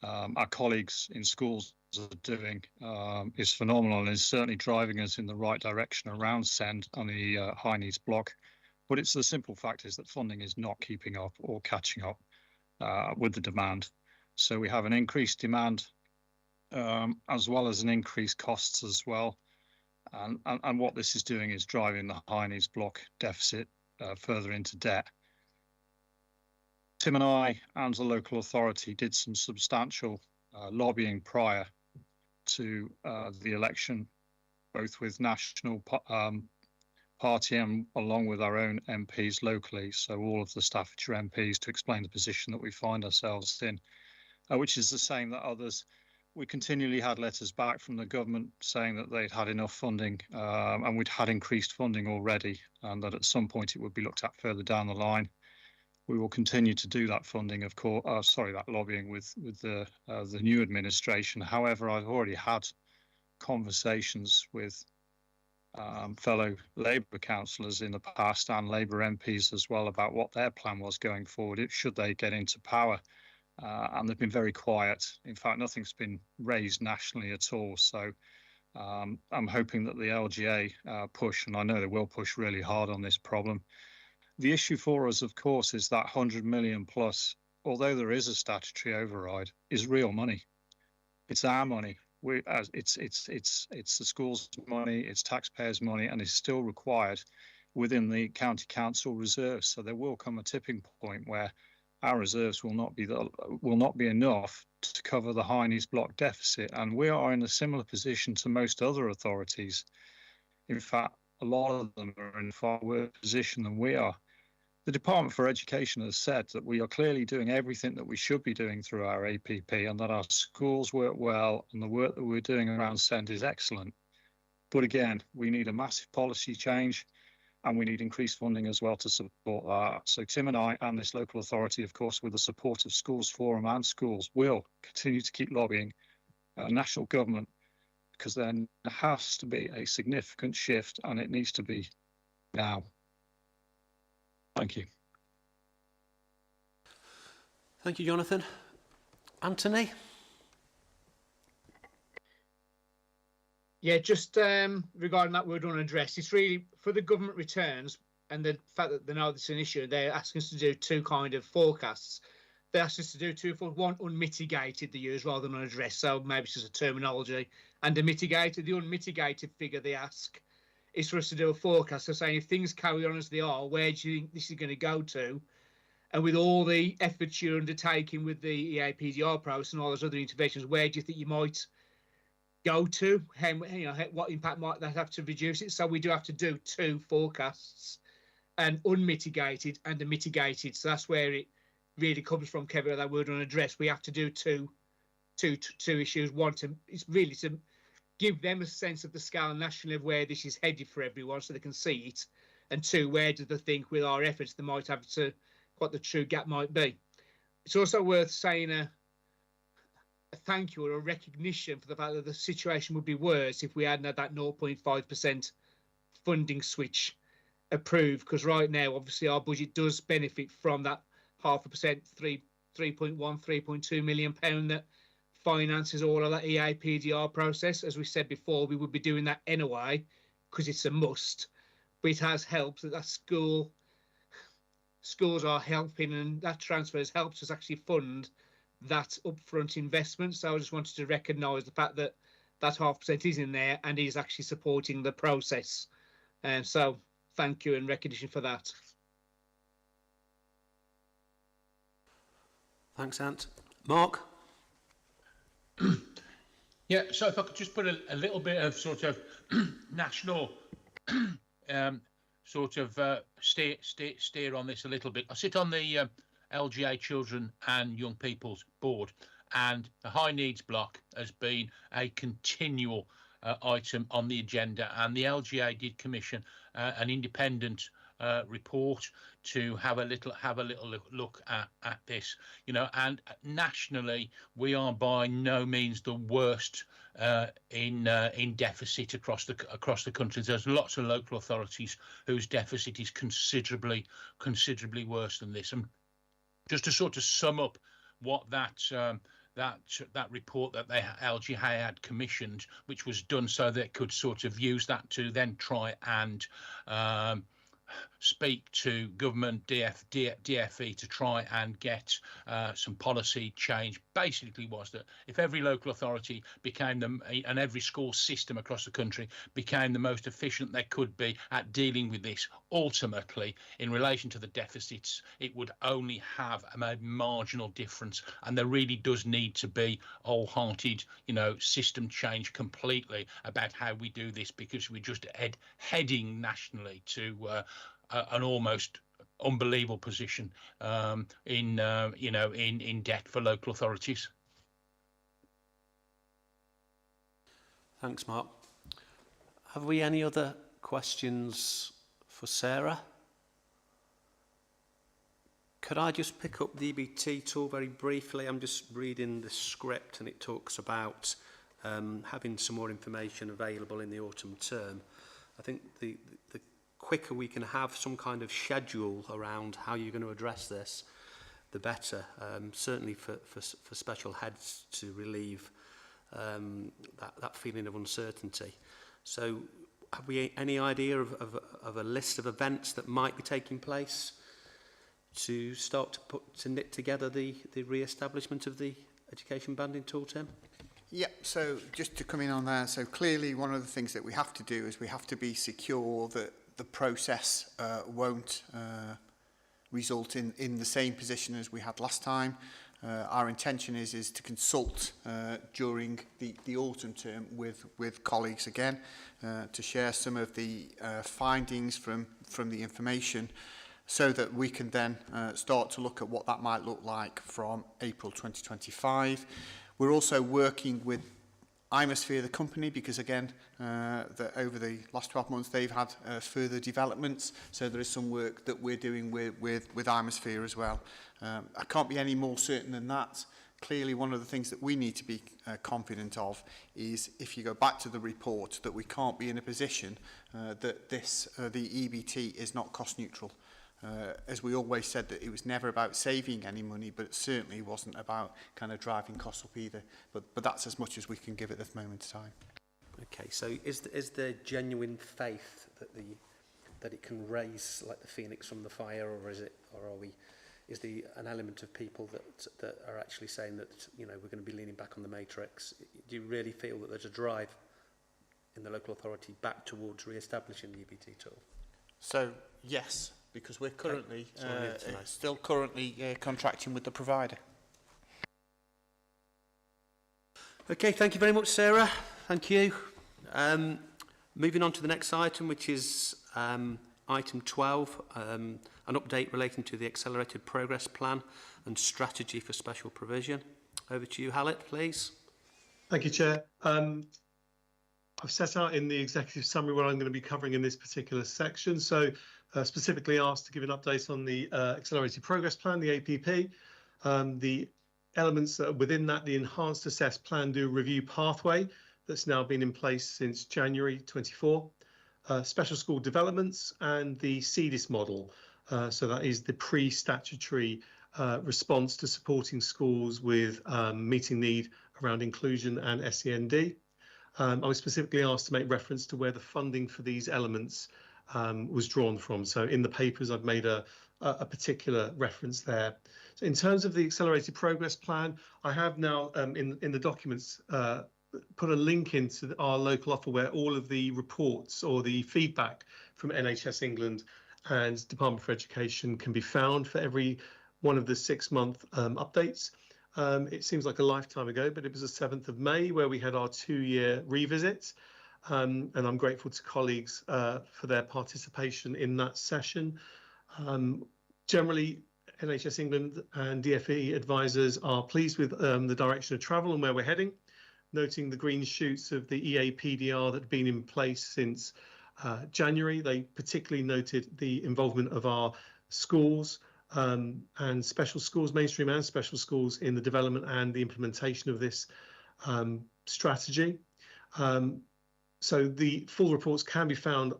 our colleagues in schools are doing is phenomenal and is certainly driving us in the right direction around SEND and the high needs block. But it's the simple fact is that funding is not keeping up or catching up with the demand. So we have an increased demand as well as an increased costs as well. And what this is doing is driving the high needs block deficit further into debt. Tim and I and the local authority did some substantial lobbying prior to the election, both with national party and along with our own MPs locally. So all of the Staffordshire MPs to explain the position that we find ourselves in, which is the same that others. We continually had letters back from the government saying that they'd had enough funding and we'd had increased funding already, and that at some point it would be looked at further down the line. We will continue to do that funding, of course, that lobbying with the new administration. However, I've already had conversations with fellow Labour councillors in the past and Labour MPs as well about what their plan was going forward should they get into power. And they've been very quiet. In fact, nothing's been raised nationally at all. So I'm hoping that the LGA push, and I know they will push really hard on this problem. The issue for us, of course, is that 100 million plus, although there is a statutory override, is real money. It's our money. It's the school's money, it's taxpayers' money, and it's still required within the county council reserves. So there will come a tipping point where our reserves will not be enough to cover the high needs block deficit, and we are in a similar position to most other authorities. In fact, a lot of them are in a far worse position than we are. The Department for Education has said that we are clearly doing everything that we should be doing through our APP, and that our schools work well, and the work that we're doing around SEND is excellent. But again, we need a massive policy change, and we need increased funding as well to support that. So Tim and I and this local authority, of course, with the support of Schools Forum and schools, will continue to keep lobbying national government, because there has to be a significant shift, and it needs to be now. Thank you. Thank you, Jonathan. Anthony? Yeah, just regarding that word unaddressed, it's really for the government returns and the fact that they know this is an issue. They're asking us to do two kind of forecasts. They asked us to do two for one unmitigated, they use rather than unaddressed. So maybe it's just a terminology. And the mitigated, the unmitigated figure they ask is for us to do a forecast. So saying if things carry on as they are, where do you think this is going to go to? And with all the efforts you're undertaking with the EAPDR process and all those other interventions, where do you think you might go to? What impact might that have to reduce it? So we do have to do two forecasts, an unmitigated and a mitigated. So that's where it really comes from, Kevin, that word unaddressed. We have to do two issues. One, it's really to give them a sense of the scale nationally of where this is headed for everyone so they can see it. And two, where do they think with our efforts they might have to, what the true gap might be. It's also worth saying a thank you or a recognition for the fact that the situation would be worse if we hadn't had that 0.5% funding switch approved, because right now obviously our budget does benefit from that 0.5%, 3.2 million pound that finances all of that EAPDR process. As we said before, we would be doing that anyway because it's a must, but it has helped that schools are helping, and that transfer has helped us actually fund that upfront investment. So I just wanted to recognise the fact that that 0.5% is in there and is actually supporting the process. And so thank you and recognition for that. Thanks, Ant. Mark? Yeah, so if I could just put a little bit of sort of national steer on this a little bit. I sit on the LGA Children and Young People's Board, and the high needs block has been a continual item on the agenda, and the LGA did commission an independent report to have a little look at this, you know. And nationally, we are by no means the worst in deficit across the country. There's lots of local authorities whose deficit is considerably worse than this. And just to sort of sum up what that report that LGA had commissioned, which was done so they could sort of use that to then try and speak to government, DFE, to try and get some policy change, basically was that if every local authority became and every school system across the country became the most efficient they could be at dealing with this, ultimately, in relation to the deficits, it would only have a marginal difference. And there really does need to be wholehearted, you know, system change completely about how we do this, because we're just heading nationally to an almost unbelievable position in debt for local authorities. Thanks, Mark. Have we any other questions for Sarah? Could I just pick up the EBT tool very briefly? I'm just reading the script and it talks about having some more information available in the autumn term. I think the quicker we can have some kind of schedule around how you're going to address this, the better. Certainly for special heads to relieve that feeling of uncertainty. So have we any idea of a list of events that might be taking place to start to knit together the re-establishment of the education banding tool, Tim? Yeah, so just to come in on there, so clearly one of the things that we have to do is we have to be secure that the process won't result in the same position as we had last time. Our intention is to consult during the autumn term with colleagues again to share some of the findings from the information, so that we can then start to look at what that might look like from April 2025. We're also working with Imosphere, the company, because again, over the last 12 months, they've had further developments. So there is some work that we're doing with Imosphere as well. I can't be any more certain than that. Clearly, one of the things that we need to be confident of is, if you go back to the report, that we can't be in a position that the EBT is not cost neutral. As we always said, that it was never about saving any money, but it certainly wasn't about kind of driving costs up either. But that's as much as we can give at this moment in time. Okay, so is there genuine faith that it can raise like the phoenix from the fire, or is an element of people that are actually saying that, you know, we're going to be leaning back on the matrix? Do you really feel that there's a drive in the local authority back towards re-establishing the EBT tool? So yes, because we're currently still contracting with the provider. Okay, thank you very much, Sarah. Thank you. Moving on to the next item, which is item 12, an update relating to the Accelerated Progress Plan and Strategy for Special Provision. Over to you, Hallett, please. Thank you, Chair. I've set out in the executive summary what I'm going to be covering in this particular section. So specifically asked to give an update on the Accelerated Progress Plan, the APP, the elements that are within that, the Enhanced Assess Plan Do Review pathway that's now been in place since January 24, special school developments, and the CDIS model. So that is the pre-statutory response to supporting schools with meeting need around inclusion and SEND. I was specifically asked to make reference to where the funding for these elements was drawn from. So in the papers, I've made a particular reference there. So in terms of the Accelerated Progress Plan, I have now in the documents put a link into our local offer where all of the reports or the feedback from NHS England and Department for Education can be found for every one of the 6-month updates. It seems like a lifetime ago, but it was the 7th of May where we had our 2-year revisit. And I'm grateful to colleagues for their participation in that session. Generally, NHS England and DFE advisors are pleased with the direction of travel and where we're heading, noting the green shoots of the EAPDR that have been in place since January. They particularly noted the involvement of our schools and special schools, mainstream and special schools, in the development and the implementation of this strategy. So the full reports can be found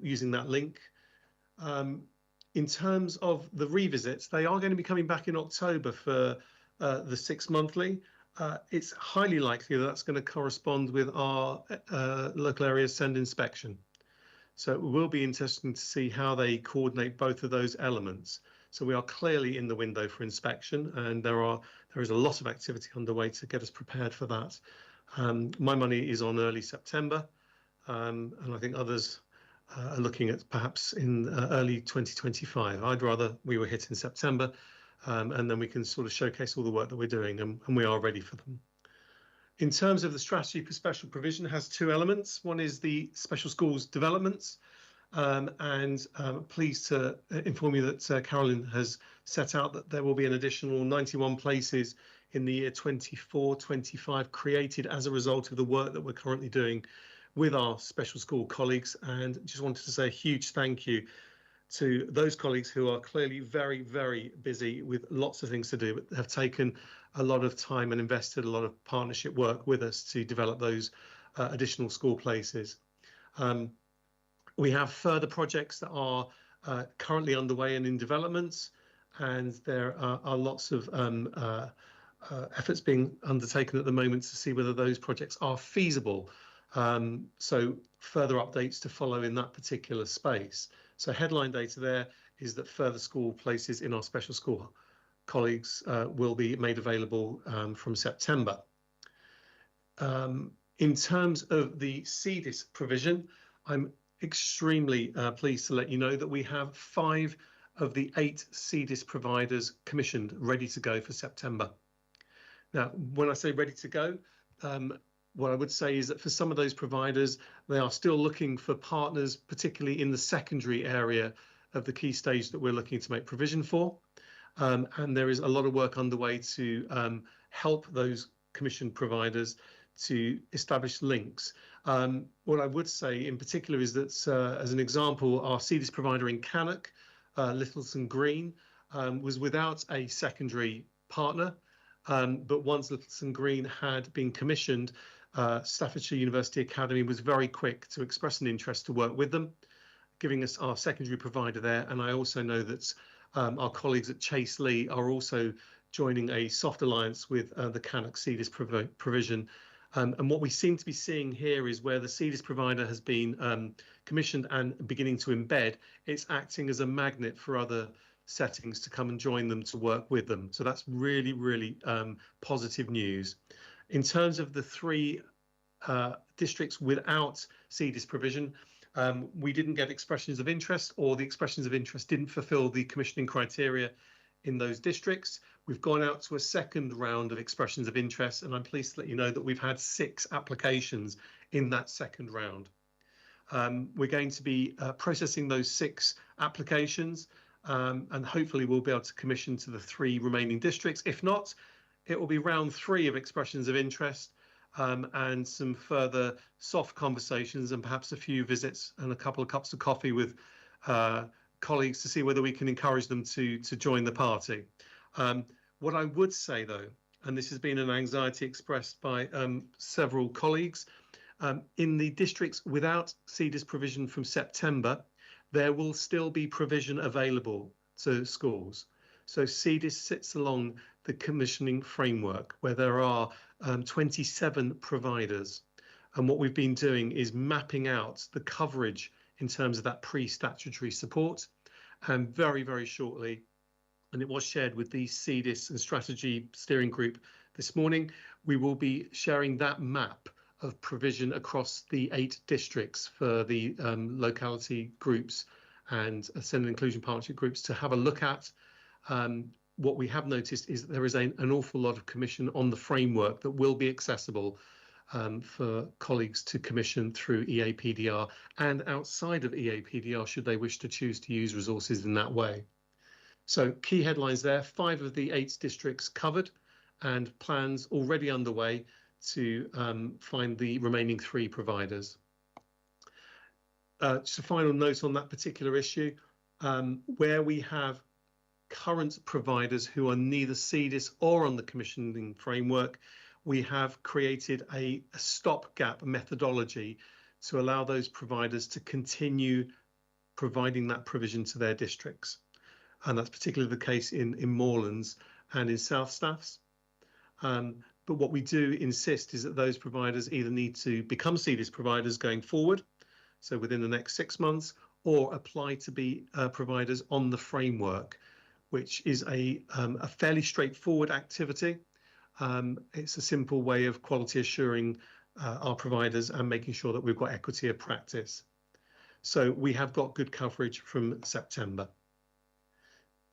using that link. In terms of the revisits, they are going to be coming back in October for the 6 monthly. It's highly likely that that's going to correspond with our local area SEND inspection. So it will be interesting to see how they coordinate both of those elements. So we are clearly in the window for inspection, and there is a lot of activity underway to get us prepared for that. My money is on early September, and I think others are looking at perhaps in early 2025. I'd rather we were hit in September, and then we can sort of showcase all the work that we're doing, and we are ready for them. In terms of the strategy for special provision, it has two elements. One is the special schools developments, and I'm pleased to inform you that Carolyn has set out that there will be an additional 91 places in the year 24-25 created as a result of the work that we're currently doing with our special school colleagues. And just wanted to say a huge thank you to those colleagues who are clearly very, very busy with lots of things to do, but have taken a lot of time and invested a lot of partnership work with us to develop those additional school places. We have further projects that are currently underway and in development, and there are lots of efforts being undertaken at the moment to see whether those projects are feasible. So further updates to follow in that particular space. So headline data there is that further school places in our special school colleagues will be made available from September. In terms of the CDIS provision, I'm extremely pleased to let you know that we have 5 of the 8 CDIS providers commissioned, ready to go for September. Now, when I say ready to go, what I would say is that for some of those providers, they are still looking for partners, particularly in the secondary area of the key stage that we're looking to make provision for. And there is a lot of work underway to help those commissioned providers to establish links. What I would say in particular is that, as an example, our CDIS provider in Cannock, Littleton Green, was without a secondary partner. But once Littleton Green had been commissioned, Staffordshire University Academy was very quick to express an interest to work with them, giving us our secondary provider there. And I also know that our colleagues at Chase Lee are also joining a soft alliance with the Cannock CDIS provision. And what we seem to be seeing here is where the CDIS provider has been commissioned and beginning to embed, it's acting as a magnet for other settings to come and join them to work with them. So that's really, really positive news. In terms of the 3 districts without CDIS provision, we didn't get expressions of interest, or the expressions of interest didn't fulfill the commissioning criteria in those districts. We've gone out to a second round of expressions of interest, and I'm pleased to let you know that we've had 6 applications in that second round. We're going to be processing those 6 applications, and hopefully we'll be able to commission to the 3 remaining districts. If not, it will be round 3 of expressions of interest, and some further soft conversations, and perhaps a few visits and a couple of cups of coffee with colleagues to see whether we can encourage them to join the party. What I would say, though, and this has been an anxiety expressed by several colleagues, in the districts without CDIS provision from September, there will still be provision available to schools. So CDIS sits along the commissioning framework where there are 27 providers. And what we've been doing is mapping out the coverage in terms of that pre-statutory support. And very, very shortly, and it was shared with the CDIS and Strategy Steering Group this morning, we will be sharing that map of provision across the 8 districts for the locality groups and SEND Inclusion Partnership groups to have a look at. What we have noticed is that there is an awful lot of commission on the framework that will be accessible for colleagues to commission through EAPDR and outside of EAPDR should they wish to choose to use resources in that way. So key headlines there, 5 of the 8 districts covered and plans already underway to find the remaining 3 providers. Just a final note on that particular issue. Where we have current providers who are neither CDIS or on the commissioning framework, we have created a stopgap methodology to allow those providers to continue providing that provision to their districts. And that's particularly the case in Moorlands and in South Staffs. But what we do insist is that those providers either need to become CDIS providers going forward, so within the next 6 months, or apply to be providers on the framework, which is a fairly straightforward activity. It's a simple way of quality assuring our providers and making sure that we've got equity of practice. So we have got good coverage from September.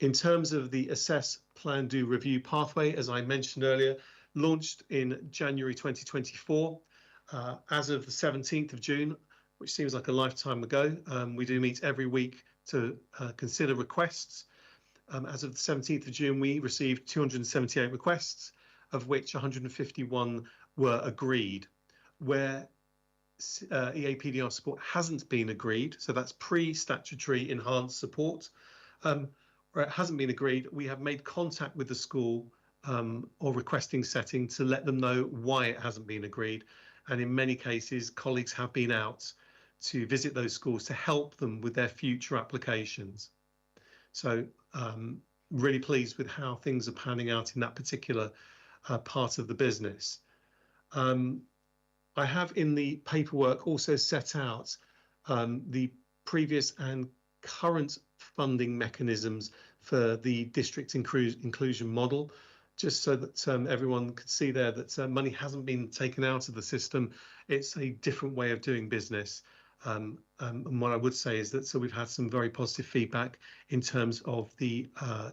In terms of the assess, plan, do, review pathway, as I mentioned earlier, launched in January 2024. As of the 17th of June, which seems like a lifetime ago, we do meet every week to consider requests. As of the 17th of June, we received 278 requests, of which 151 were agreed. Where EAPDR support hasn't been agreed, so that's pre-statutory enhanced support, where it hasn't been agreed, we have made contact with the school or requesting setting to let them know why it hasn't been agreed. And in many cases, colleagues have been out to visit those schools to help them with their future applications. So really pleased with how things are panning out in that particular part of the business. I have in the paperwork also set out the previous and current funding mechanisms for the district inclusion model, just so that everyone could see there that money hasn't been taken out of the system. It's a different way of doing business. And what I would say is that we've had some very positive feedback in terms of the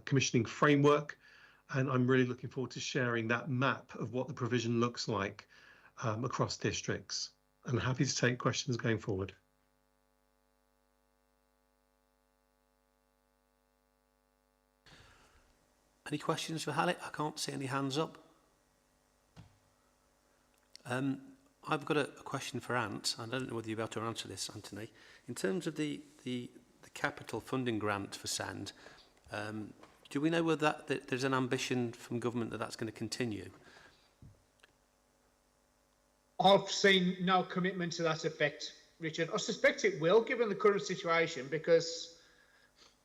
commissioning framework, and I'm really looking forward to sharing that map of what the provision looks like across districts. I'm happy to take questions going forward. Any questions for Hallett? I can't see any hands up. I've got a question for Ant. I don't know whether you'll be able to answer this, Anthony. In terms of the capital funding grant for SEND, do we know whether that there's an ambition from government that that's going to continue? I've seen no commitment to that effect, Richard. I suspect it will, given the current situation, because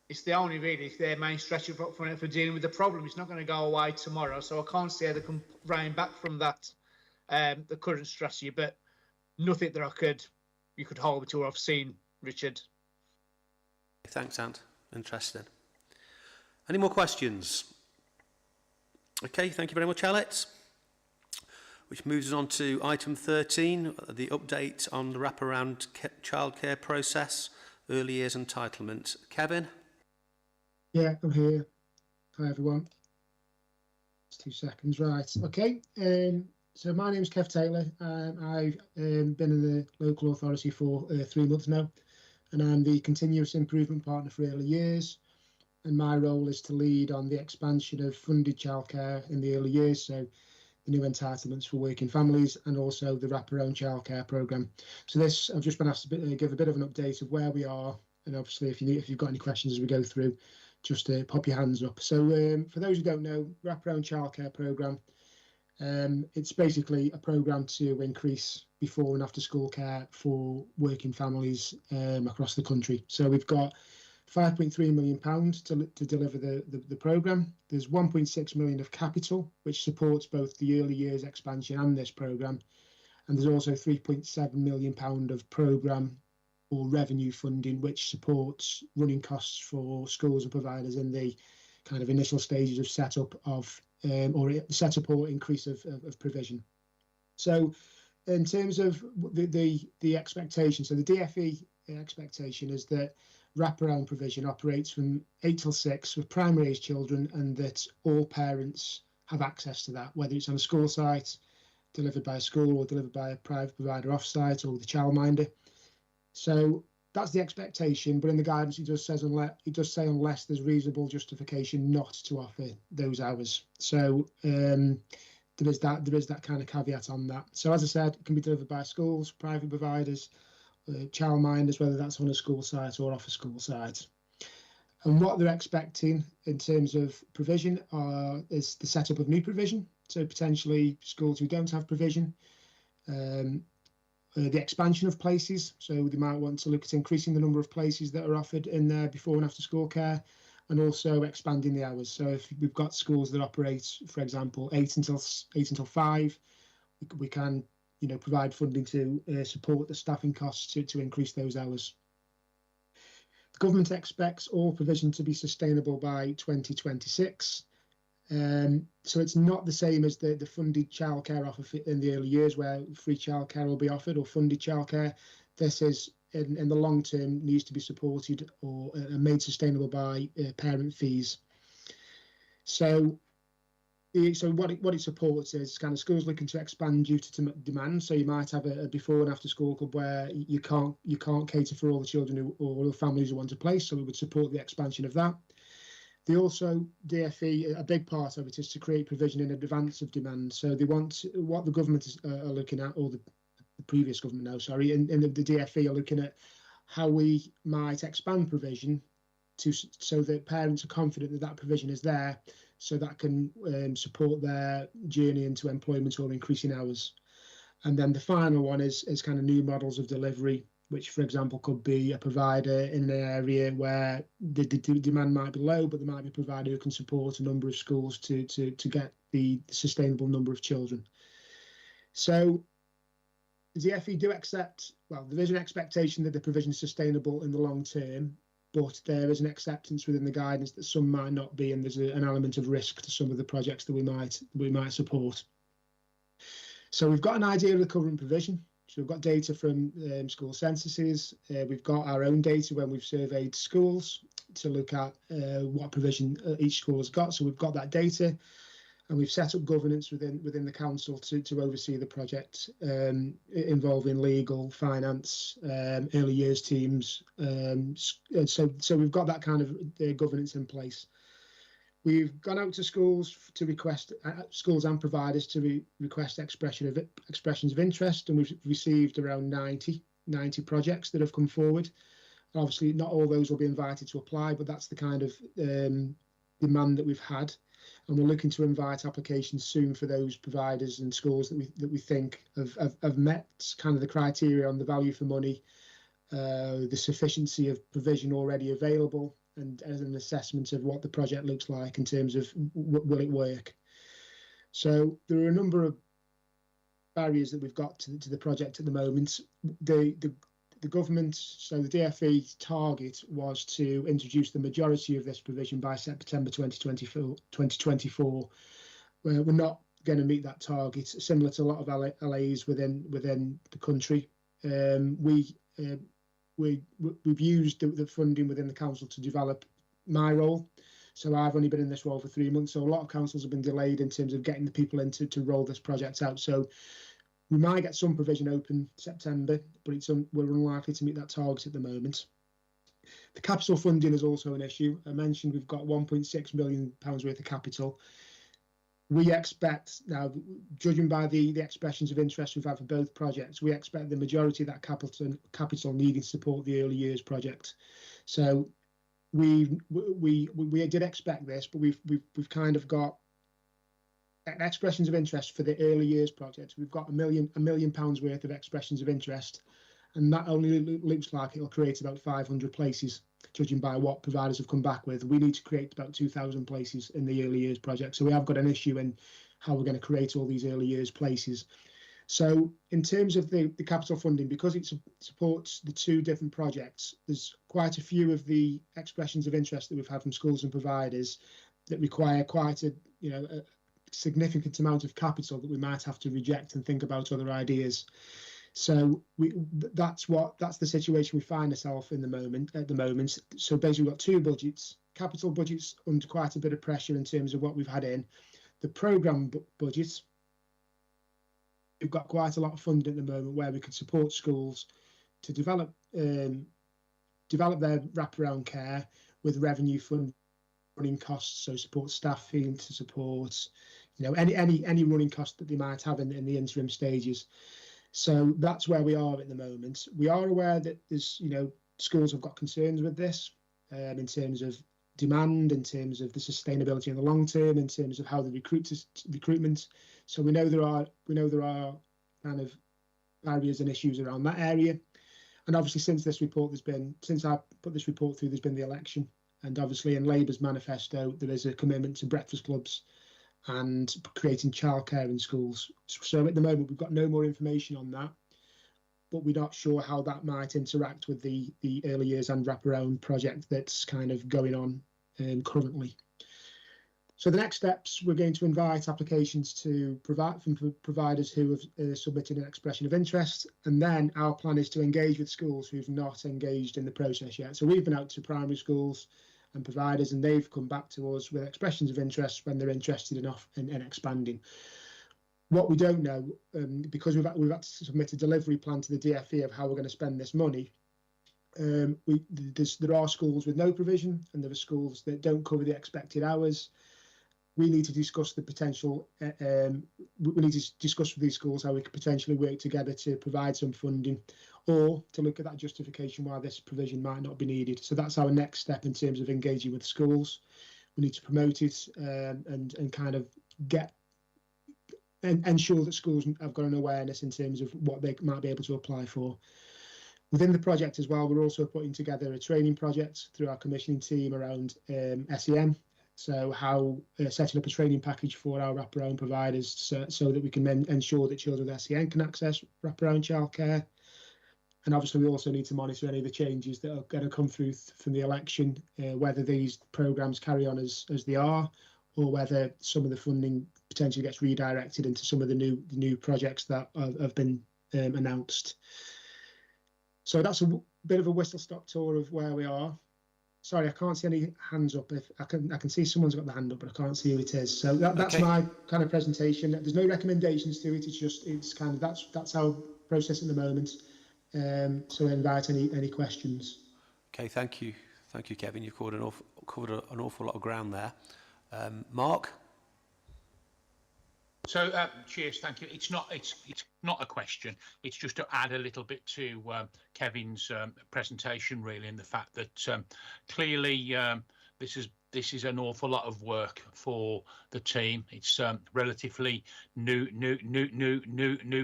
it's the only really their main strategy for dealing with the problem. It's not going to go away tomorrow, so I can't see how they can rein back from that, the current strategy. But nothing that you could hold me to or I've seen, Richard. Thanks, Ant. Interesting. Any more questions? Okay, thank you very much, Alex. Which moves us on to item 13, the update on the wraparound childcare process, early years entitlement. Kevin? Yeah, I'm here. Hi, everyone. It's 2 seconds, right. Okay, so my name's Kev Taylor. I've been in the local authority for 3 months now, and I'm the continuous improvement partner for early years. And my role is to lead on the expansion of funded childcare in the early years, so the new entitlements for working families and also the wraparound childcare programme. So this, I've just been asked to give a bit of an update of where we are, and obviously if you've got any questions as we go through, just pop your hands up. So for those who don't know, wraparound childcare programme, it's basically a programme to increase before and after school care for working families across the country. So we've got £5.3 million to deliver the programme. There's 1.6 million of capital, which supports both the early years expansion and this programme. And there's also £3.7 million of programme or revenue funding, which supports running costs for schools and providers in the kind of initial stages of setup of or increase of provision. So in terms of the expectation, so the DFE expectation is that wraparound provision operates from 8 till 6 with primary age children, and that all parents have access to that, whether it's on a school site, delivered by a school, or delivered by a private provider off-site, or the childminder. So that's the expectation, but in the guidance it does say unless there's reasonable justification not to offer those hours. So there is that kind of caveat on that. So as I said, it can be delivered by schools, private providers, childminders, whether that's on a school site or off a school site. And what they're expecting in terms of provision is the setup of new provision. So potentially schools who don't have provision, the expansion of places. So they might want to look at increasing the number of places that are offered in their before and after school care, and also expanding the hours. So if we've got schools that operate, for example, 8 until 5, we can, you know, provide funding to support the staffing costs to increase those hours. The government expects all provision to be sustainable by 2026. So it's not the same as the funded childcare offer in the early years, where free childcare will be offered, or funded childcare. This is in the long term needs to be supported or made sustainable by parent fees. So what it supports is kind of schools looking to expand due to demand. So you might have a before and after school club where you can't cater for all the children or all the families who want to play. So we would support the expansion of that. They also, DfE, a big part of it is to create provision in advance of demand. So they want, what the government are looking at, or the previous government now, sorry, and the DfE are looking at how we might expand provision so that parents are confident that that provision is there, so that can support their journey into employment or increasing hours. And then the final one is kind of new models of delivery, which, for example, could be a provider in an area where the demand might be low, but there might be a provider who can support a number of schools to get the sustainable number of children. So the DfE do accept, well, there is an expectation that the provision is sustainable in the long term, but there is an acceptance within the guidance that some might not be, and there's an element of risk to some of the projects that we might support. So we've got an idea of the current provision. So we've got data from school censuses. We've got our own data when we've surveyed schools to look at what provision each school has got. So we've got that data, and we've set up governance within the council to oversee the project, involving legal, finance, early years teams. So we've got that kind of governance in place. We've gone out to schools to request, schools and providers to request expressions of interest, and we've received around 90 projects that have come forward. And obviously, not all those will be invited to apply, but that's the kind of demand that we've had. And we're looking to invite applications soon for those providers and schools that we think have met kind of the criteria on the value for money, the sufficiency of provision already available, and as an assessment of what the project looks like in terms of will it work. So there are a number of barriers that we've got to the project at the moment. The government, so the DfE target was to introduce the majority of this provision by September 2024. We're not going to meet that target, similar to a lot of LAs within the country. We've used the funding within the council to develop my role. So I've only been in this role for 3 months. So a lot of councils have been delayed in terms of getting the people in to roll this project out. So we might get some provision open September, but we're unlikely to meet that target at the moment. The capital funding is also an issue. I mentioned we've got £1.6 million worth of capital. We expect, now, judging by the expressions of interest we've had for both projects, we expect the majority of that capital needing to support the early years project. So we did expect this, but we've kind of got expressions of interest for the early years project. We've got £1 million worth of expressions of interest, and that only looks like it'll create about 500 places, judging by what providers have come back with. We need to create about 2,000 places in the early years project. So we have got an issue in how we're going to create all these early years places. So in terms of the capital funding, because it supports the two different projects, there's quite a few of the expressions of interest that we've had from schools and providers that require quite a significant amount of capital that we might have to reject and think about other ideas. So that's the situation we find ourselves in at the moment. So basically we've got two budgets, capital budgets under quite a bit of pressure in terms of what we've had in. The programme budgets, we've got quite a lot of funding at the moment where we could support schools to develop their wraparound care with revenue fund running costs, so support staffing, to support any running cost that they might have in the interim stages. So that's where we are at the moment. We are aware that there's schools have got concerns with this. in terms of demand, in terms of the sustainability in the long term, in terms of how the recruitment. So we know there are kind of barriers and issues around that area. And obviously, since I put this report through, there's been the election, and obviously in Labour's manifesto there is a commitment to breakfast clubs and creating childcare in schools. So at the moment we've got no more information on that, but we're not sure how that might interact with the early years and wraparound project that's kind of going on currently. So the next steps, we're going to invite applications from providers who have submitted an expression of interest, and then our plan is to engage with schools who've not engaged in the process yet. So we've been out to primary schools and providers, and they've come back to us with expressions of interest when they're interested enough in expanding. What we don't know, because we've had to submit a delivery plan to the DfE of how we're going to spend this money. There are schools with no provision, and there are schools that don't cover the expected hours. We need to discuss the potential. We need to discuss with these schools how we could potentially work together to provide some funding, or to look at that justification why this provision might not be needed. So that's our next step in terms of engaging with schools. We need to promote it and kind of ensure that schools have got an awareness in terms of what they might be able to apply for. Within the project as well, we're also putting together a training project through our commissioning team around SEN. So how setting up a training package for our wraparound providers so that we can then ensure that children with SEN can access wraparound childcare. And obviously we also need to monitor any of the changes that are going to come through from the election, whether these programmes carry on as they are, or whether some of the funding potentially gets redirected into some of the new projects that have been announced. So that's a bit of a whistle-stop tour of where we are. Sorry, I can't see any hands up. If I can see someone's got the hand up, but I can't see who it is. So that's my kind of presentation. There's no recommendations to it. It's kind of that's our process at the moment. So I invite any questions. Okay, thank you, Kevin. You've covered an awful lot of ground there. Mark. So, cheers, thank you. It's not a question. It's just to add a little bit to Kevin's presentation, really, and the fact that clearly this is an awful lot of work for the team. It's relatively new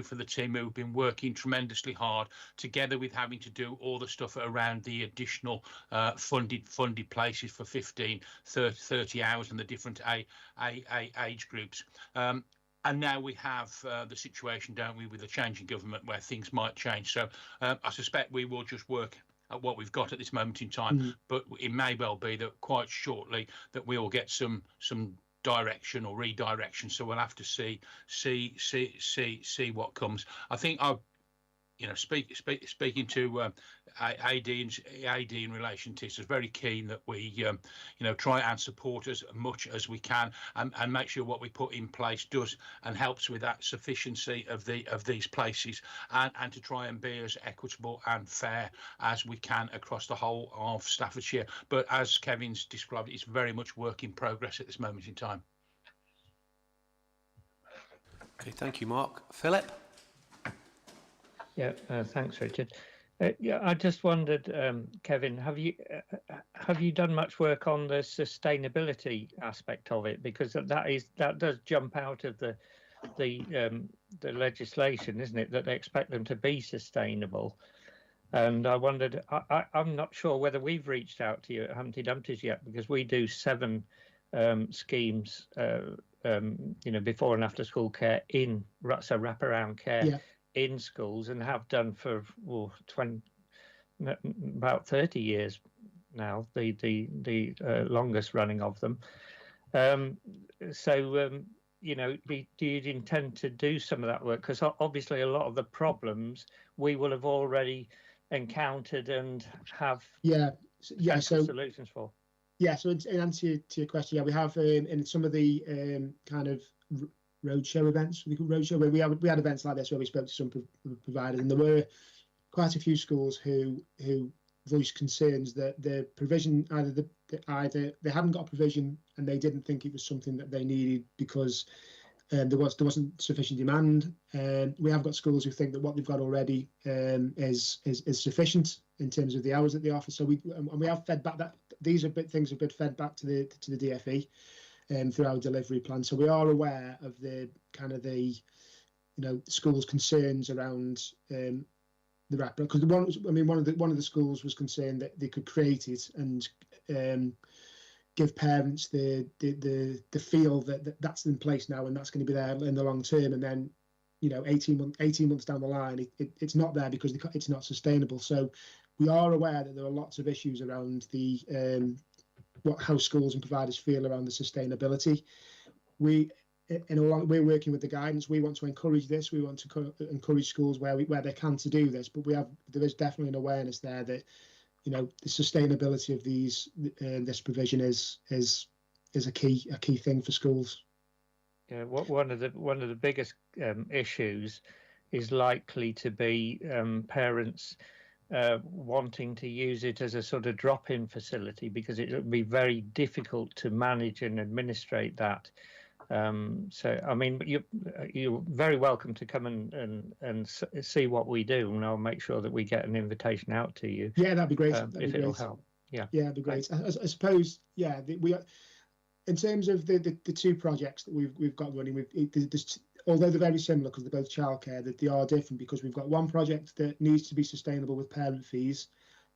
for the team who've been working tremendously hard, together with having to do all the stuff around the additional funded places for 15, 30 hours and the different age groups. And now we have the situation, don't we, with the changing government where things might change. So I suspect we will just work at what we've got at this moment in time. But it may well be that quite shortly that we will get some direction or redirection. So we'll have to see what comes. I think speaking to AD in relation to this, is very keen that we try and support as much as we can and make sure what we put in place does and helps with that sufficiency of these places, and to try and be as equitable and fair as we can across the whole of Staffordshire. But as Kevin's described, it's very much work in progress at this moment in time. Okay, thank you, Mark. Philip. Yeah, thanks, Richard. Yeah, I just wondered, Kevin, have you done much work on the sustainability aspect of it? Because that does jump out of the legislation, isn't it? That they expect them to be sustainable. And I wondered, I'm not sure whether we've reached out to you at Humpty Dumpty's yet, because we do 7 schemes, before and after school care wraparound care. Yeah. In schools, and have done for about 30 years now, the longest running of them. Do you intend to do some of that work? Because obviously a lot of the problems we will have already encountered and have solutions for. Yeah, so in answer to your question, we have in some of the kind of roadshow events, where we had events like this where we spoke to some providers, and there were quite a few schools who voiced concerns that the provision either they hadn't got a provision and they didn't think it was something that they needed because there wasn't sufficient demand. We have got schools who think that what they've got already is sufficient in terms of the hours that they offer. So we have fed back these are things have been fed back to the DFE through our delivery plan. So we are aware of the schools' concerns around the wrapper, because one of the schools was concerned that they could create it and give parents the feel that that's in place now and that's going to be there in the long term, and then 18 months down the line it's not there because it's not sustainable. So we are aware that there are lots of issues around the how schools and providers feel around the sustainability. We're working with the guidance. We want to encourage this. We want to encourage schools where they can to do this, but there is definitely an awareness there that the sustainability of this provision is a key thing for schools. Yeah, one of the biggest issues is likely to be parents wanting to use it as a sort of drop-in facility, because it would be very difficult to manage and administrate that. So, I mean, you're very welcome to come and see what we do, and I'll make sure that we get an invitation out to you. Yeah, that'd be great. If it'll help. Yeah, that'd be great. I suppose, yeah, we are, in terms of the two projects that we've got running, although they're very similar because they're both childcare, that they are different, because we've got one project that needs to be sustainable with parent fees,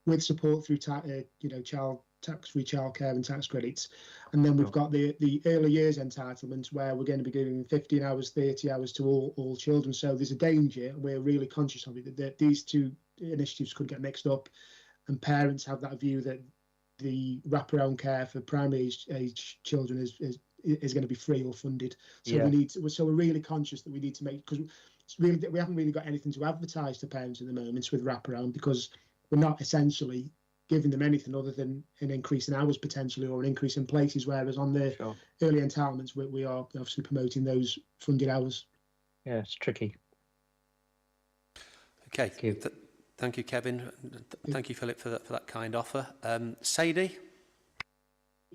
with support through tax-free childcare and tax credits, and then we've got the early years entitlements, where we're going to be giving 15 hours, 30 hours to all children. So there's a danger, and we're really conscious of it, that these two initiatives could get mixed up, and parents have that view that the wraparound care for primary age children is going to be free or funded. So so we're really conscious that we need to make, because we haven't really got anything to advertise to parents at the moment with wraparound, because we're not essentially giving them anything other than an increase in hours potentially, or an increase in places, whereas on the early entitlements we are obviously promoting those funded hours. Yeah, it's tricky. Okay, thank you, Kevin. Thank you, Philip, for that kind offer. Sadie?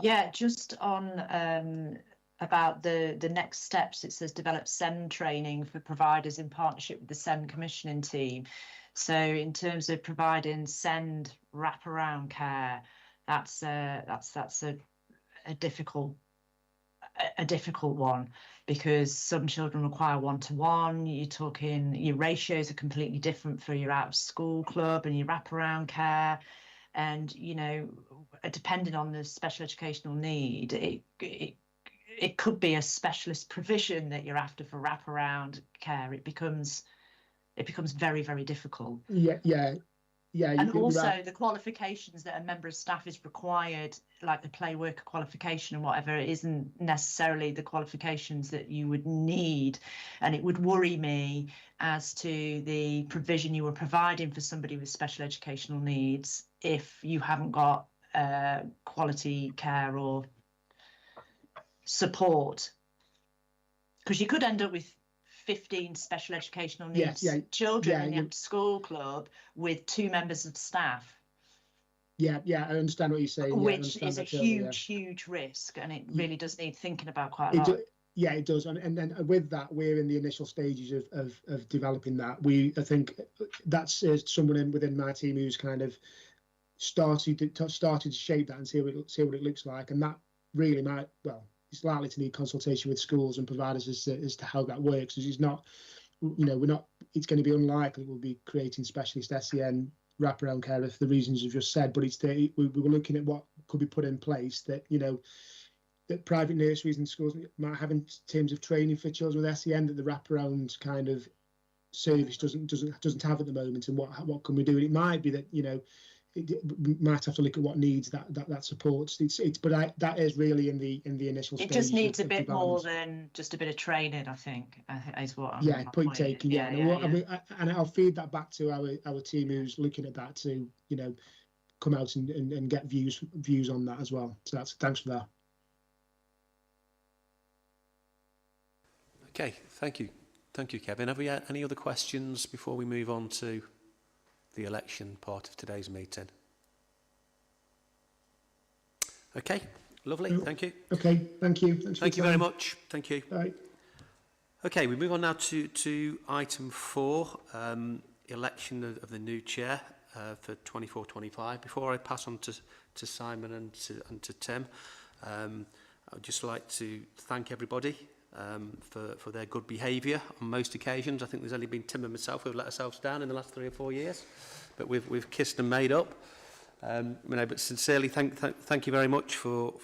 Yeah, just on about the next steps, it says develop SEND training for providers in partnership with the SEND commissioning team. So in terms of providing SEND wraparound care, that's a difficult one, because some children require one-to-one. You're talking, your ratios are completely different for your out of school club and your wraparound care, and depending on the special educational need, it could be a specialist provision that you're after for wraparound care. It becomes very, very difficult. Yeah. And also the qualifications that a member of staff is required, like the play worker qualification and whatever, isn't necessarily the qualifications that you would need. And it would worry me as to the provision you were providing for somebody with special educational needs if you haven't got quality care or support. Because you could end up with 15 special educational needs children in the after school club with 2 members of staff. Yeah, I understand what you're saying. Which is a huge risk, and it really does need thinking about quite a lot. Yeah, it does. And then with that, we're in the initial stages of developing that. I think that's someone within my team who's kind of started to shape that and see what it looks like. And that really might, it's likely to need consultation with schools and providers as to how that works. Because it's not, it's going to be unlikely we'll be creating specialist SEN wraparound care for the reasons you've just said. But we were looking at what could be put in place that, that private nurseries and schools might have in terms of training for children with SEN that the wraparound kind of service doesn't have at the moment. And what can we do? And it might be that, we might have to look at what needs that supports. But that is really in the initial stage. It just needs a bit more than just a bit of training, I think, is what I'm point taken. And I'll feed that back to our team who's looking at that to come out and get views on that as well. So thanks for that. Okay, thank you, Kevin. Have we had any other questions before we move on to the election part of today's meeting? Okay, lovely. Thank you. Okay, thank you. Thank you very much. Thank you. Bye. Okay, we move on now to item 4, election of the new chair for 24-25. Before I pass on to Simon and to Tim. I'd just like to thank everybody for their good behaviour on most occasions. I think there's only been Tim and myself who've let ourselves down in the last 3 or 4 years, but we've kissed and made up. But sincerely, thank you very much for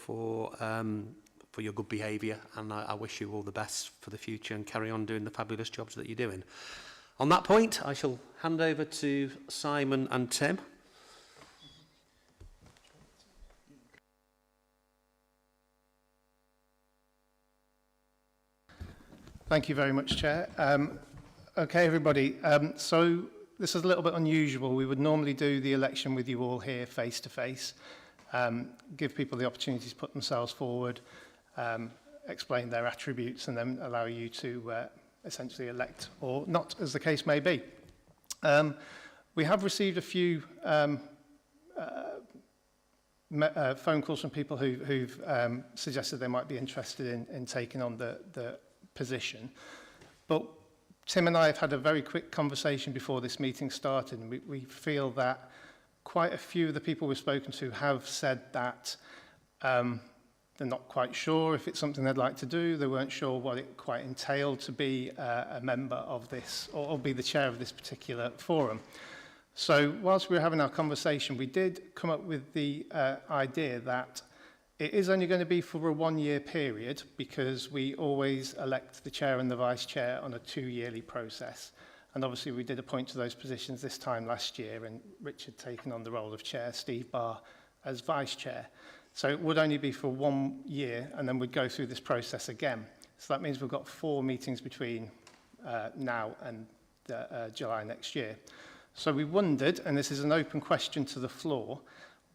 your good behaviour, and I wish you all the best for the future and carry on doing the fabulous jobs that you're doing. On that point, I shall hand over to Simon and Tim. Thank you very much, Chair. Okay, everybody. So this is a little bit unusual. We would normally do the election with you all here face to face, give people the opportunity to put themselves forward, explain their attributes, and then allow you to essentially elect or not, as the case may be. We have received a few phone calls from people who've suggested they might be interested in taking on the position. But Tim and I have had a very quick conversation before this meeting started, and we feel that quite a few of the people we've spoken to have said that they're not quite sure if it's something they'd like to do. They weren't sure what it quite entailed to be a member of this or be the chair of this particular forum. So whilst we were having our conversation, we did come up with the idea that it is only going to be for a 1-year period, because we always elect the chair and the vice chair on a 2-yearly process. And obviously we did appoint to those positions this time last year, and Richard taken on the role of chair, Steve Barr as vice chair. So it would only be for 1 year, and then we'd go through this process again. So that means we've got 4 meetings between now and July next year. So we wondered, and this is an open question to the floor,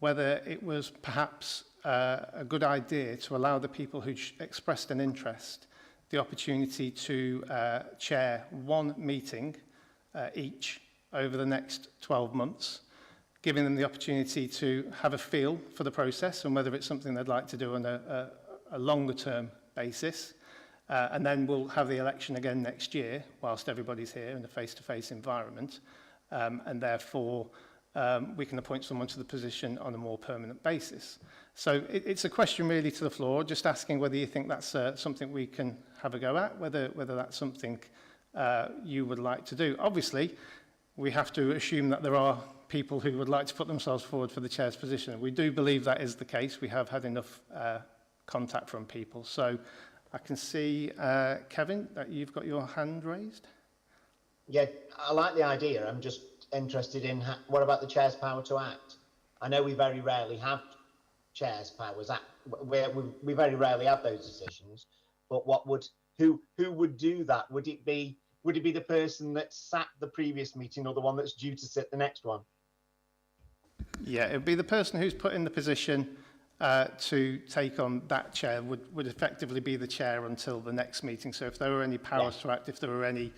whether it was perhaps a good idea to allow the people who expressed an interest the opportunity to chair 1 meeting each over the next 12 months, giving them the opportunity to have a feel for the process and whether it's something they'd like to do on a longer term basis. And then we'll have the election again next year whilst everybody's here in a face-to-face environment. And therefore, we can appoint someone to the position on a more permanent basis. So it's a question really to the floor, just asking whether you think that's something we can have a go at, whether that's something you would like to do. Obviously, we have to assume that there are people who would like to put themselves forward for the chair's position. We do believe that is the case. We have had enough contact from people. So I can see, Kevin, that you've got your hand raised. Yeah, I like the idea. I'm just interested in what about the chair's power to act? I know we very rarely have chair's powers. We very rarely have those decisions. But who would do that? Would it be the person that sat the previous meeting or the one that's due to sit the next one? Yeah, it would be the person who's put in the position to take on that chair would effectively be the chair until the next meeting. So if there were any powers to act, if there were any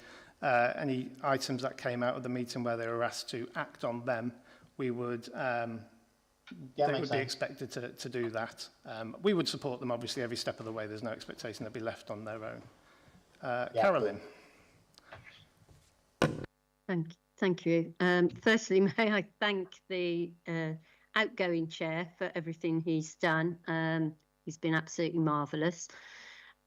items that came out of the meeting where they were asked to act on them, we would they would be expected to do that. We would support them obviously every step of the way. There's no expectation they'd be left on their own. Carolyn. Thank you. Firstly, may I thank the outgoing chair for everything he's done. He's been absolutely marvellous.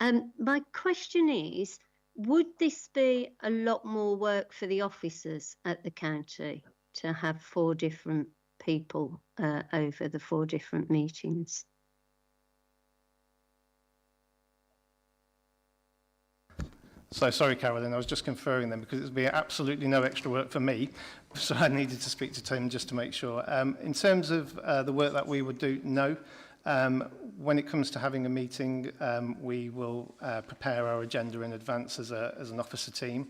My question is, would this be a lot more work for the officers at the county to have 4 different people over the 4 different meetings? So sorry, Carolyn, I was just conferring them because it would be absolutely no extra work for me. So I needed to speak to Tim just to make sure. In terms of the work that we would do, no. When it comes to having a meeting, we will prepare our agenda in advance as an officer team.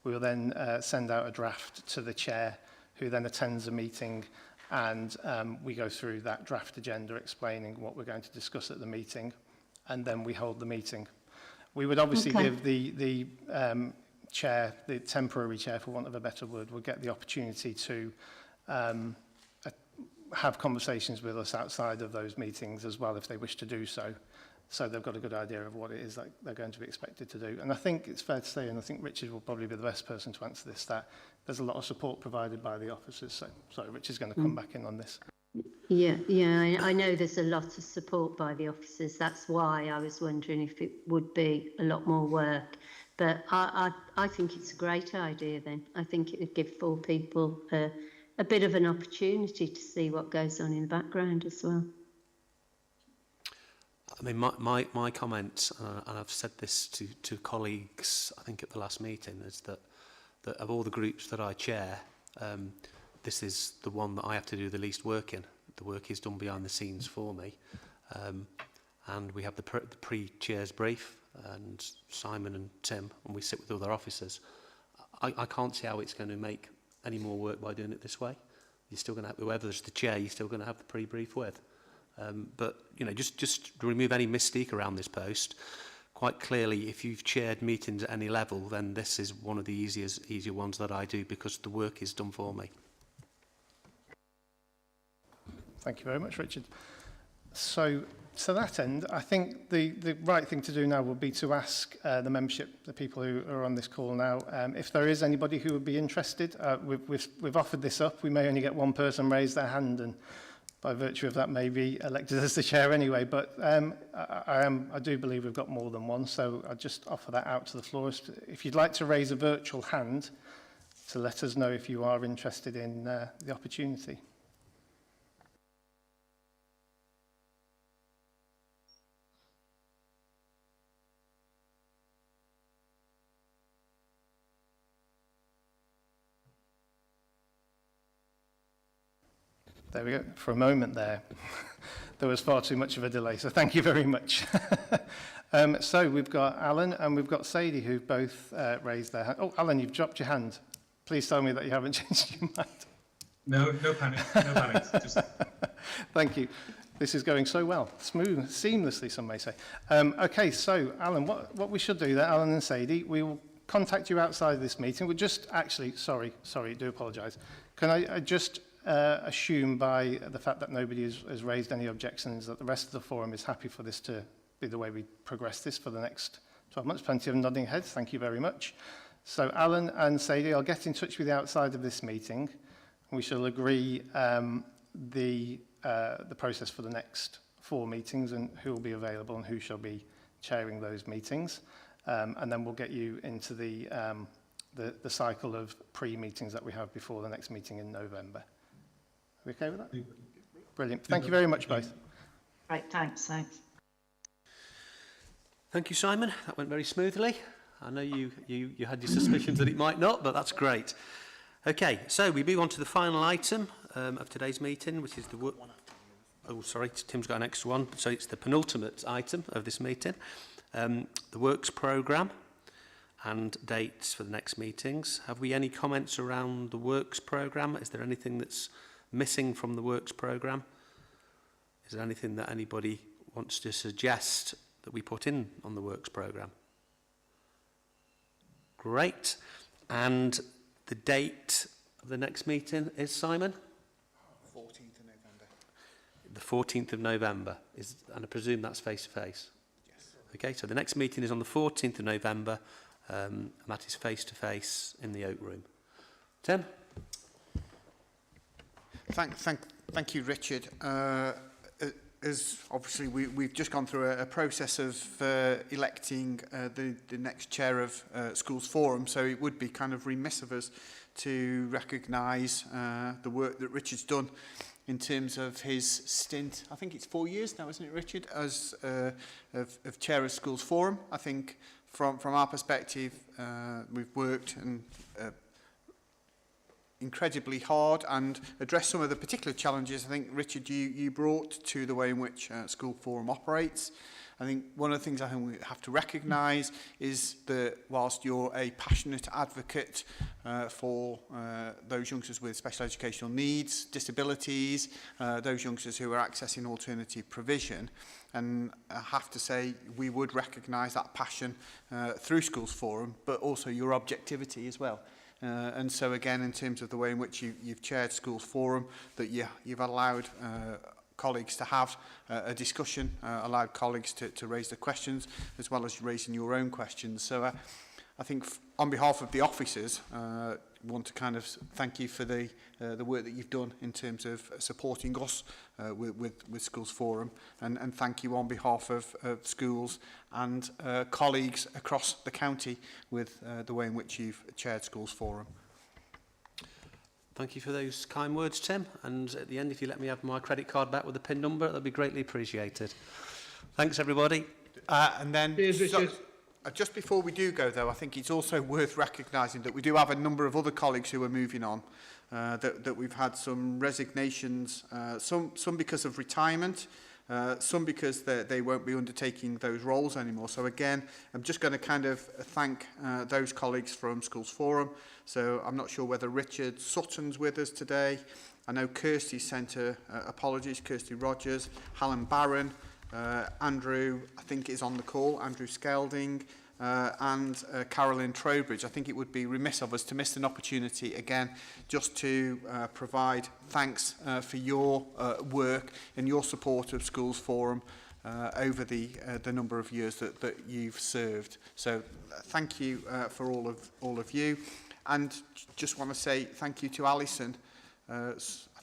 We will then send out a draft to the chair, who then attends a meeting, and we go through that draft agenda explaining what we're going to discuss at the meeting, and then we hold the meeting. We would obviously give the chair, the temporary chair, for want of a better word, would get the opportunity to have conversations with us outside of those meetings as well if they wish to do so. So they've got a good idea of what it is that they're going to be expected to do. And I think it's fair to say, and I think Richard will probably be the best person to answer this, that there's a lot of support provided by the officers. So sorry, Richard's going to come back in on this. Yeah, I know there's a lot of support by the officers. That's why I was wondering if it would be a lot more work. But I think it's a great idea then. I think it would give 4 people a bit of an opportunity to see what goes on in the background as well. I mean, my comment, and I've said this to colleagues, I think at the last meeting, is that of all the groups that I chair, this is the one that I have to do the least work in. The work is done behind the scenes for me. And we have the pre-chairs brief, and Simon and Tim, and we sit with other officers. I can't see how it's going to make any more work by doing it this way. You're still going to have, whoever's the chair, you're still going to have the pre-brief with. But, you know, just to remove any mystique around this post, quite clearly, if you've chaired meetings at any level, then this is one of the easier ones that I do because the work is done for me. Thank you very much, Richard. So, to that end, I think the right thing to do now would be to ask the membership, the people who are on this call now, if there is anybody who would be interested. We've offered this up. We may only get one person raise their hand, and by virtue of that may be elected as the chair anyway. But I do believe we've got more than one, so I'll just offer that out to the floor. If you'd like to raise a virtual hand to let us know if you are interested in the opportunity. There we go. For a moment there, there was far too much of a delay, so thank you very much. So we've got Alan and we've got Sadie who both raised their hand. Oh, Alan, you've dropped your hand. Please tell me that you haven't changed your mind. No panic, no panic. Just... Thank you. This is going so well, smooth, seamlessly, some may say. Okay, so Alan, what we should do there, Alan and Sadie, we will contact you outside of this meeting. We're just actually, sorry, do apologise. Can I just assume by the fact that nobody has raised any objections that the rest of the forum is happy for this to be the way we progress this for the next 12 months. Plenty of nodding heads. Thank you very much. So Alan and Sadie, I'll get in touch with you outside of this meeting. We shall agree the process for the next 4 meetings and who will be available and who shall be chairing those meetings. And then we'll get you into the cycle of pre-meetings that we have before the next meeting in November. Are we okay with that? Brilliant. Thank you very much, both. Right, thanks. Thank you, Simon. That went very smoothly. I know you had your suspicions that it might not, but that's great. Okay, so we move on to the final item of today's meeting, which is the work. Oh, sorry, Tim's got an extra one. So it's the penultimate item of this meeting, the works programme and dates for the next meetings. Have we any comments around the works programme? Is there anything that's missing from the works programme? Is there anything that anybody wants to suggest that we put in on the works programme? Great. And the date of the next meeting is, Simon? 14th of November. The 14th of November. And I presume that's face-to-face? Yes. Okay, so the next meeting is on the 14th of November, and that is face-to-face in the Oak Room. Tim? Thank you, Richard. As obviously we've just gone through a process of electing the next chair of Schools Forum, so it would be kind of remiss of us to recognise the work that Richard's done in terms of his stint. I think it's 4 years now, isn't it, Richard, as of chair of Schools Forum. I think from our perspective, we've worked and incredibly hard and address some of the particular challenges I think, Richard, you brought to the way in which School Forum operates. I think one of the things I think we have to recognise is that whilst you're a passionate advocate for those youngsters with special educational needs, disabilities, those youngsters who are accessing alternative provision, and I have to say we would recognise that passion through Schools Forum, but also your objectivity as well. And so again, in terms of the way in which you've chaired Schools Forum, that you've allowed colleagues to have a discussion, allowed colleagues to raise their questions, as well as raising your own questions. So I think on behalf of the officers, want to kind of thank you for the work that you've done in terms of supporting us with Schools Forum, and thank you on behalf of schools and colleagues across the county with the way in which you've chaired Schools Forum. Thank you for those kind words, Tim. And at the end, if you let me have my credit card back with the PIN number, that'd be greatly appreciated. Thanks, everybody. And then, just before we do go, though, I think it's also worth recognising that we do have a number of other colleagues who are moving on, that we've had some resignations, some because of retirement, some because they won't be undertaking those roles anymore. So again, I'm just going to kind of thank those colleagues from Schools Forum. So I'm not sure whether Richard Sutton's with us today. I know Kirsty sent her apologies, Kirsty Rogers, Helen Barron, Andrew, I think, is on the call, Andrew Skelding, and Carolyn Trowbridge. I think it would be remiss of us to miss an opportunity again just to provide thanks for your work and your support of Schools Forum over the number of years that you've served. So thank you for all of you, and just want to say thank you to Alison. I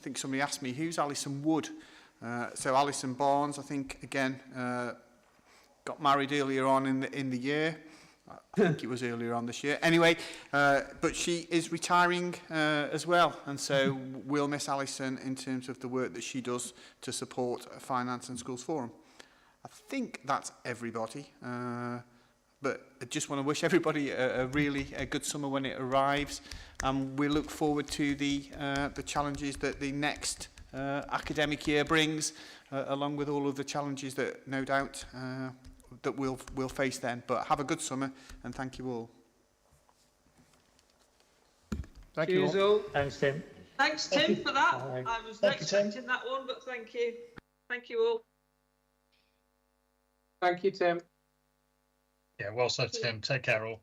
think somebody asked me, who's Alison Wood? So Alison Barnes, I think, again, got married earlier on in the year. I think it was earlier on this year. Anyway, but she is retiring as well. And so we'll miss Alison in terms of the work that she does to support Finance and Schools Forum. I think that's everybody. But I just want to wish everybody a really good summer when it arrives. And we look forward to the challenges that the next academic year brings, along with all of the challenges that no doubt that we'll face then. But have a good summer, and thank you all. Thank you all. Thanks, Tim. Thanks, Tim, for that. I was not expecting that one, but thank you. Thank you all. Thank you, Tim. Yeah, well said, Tim. Take care all.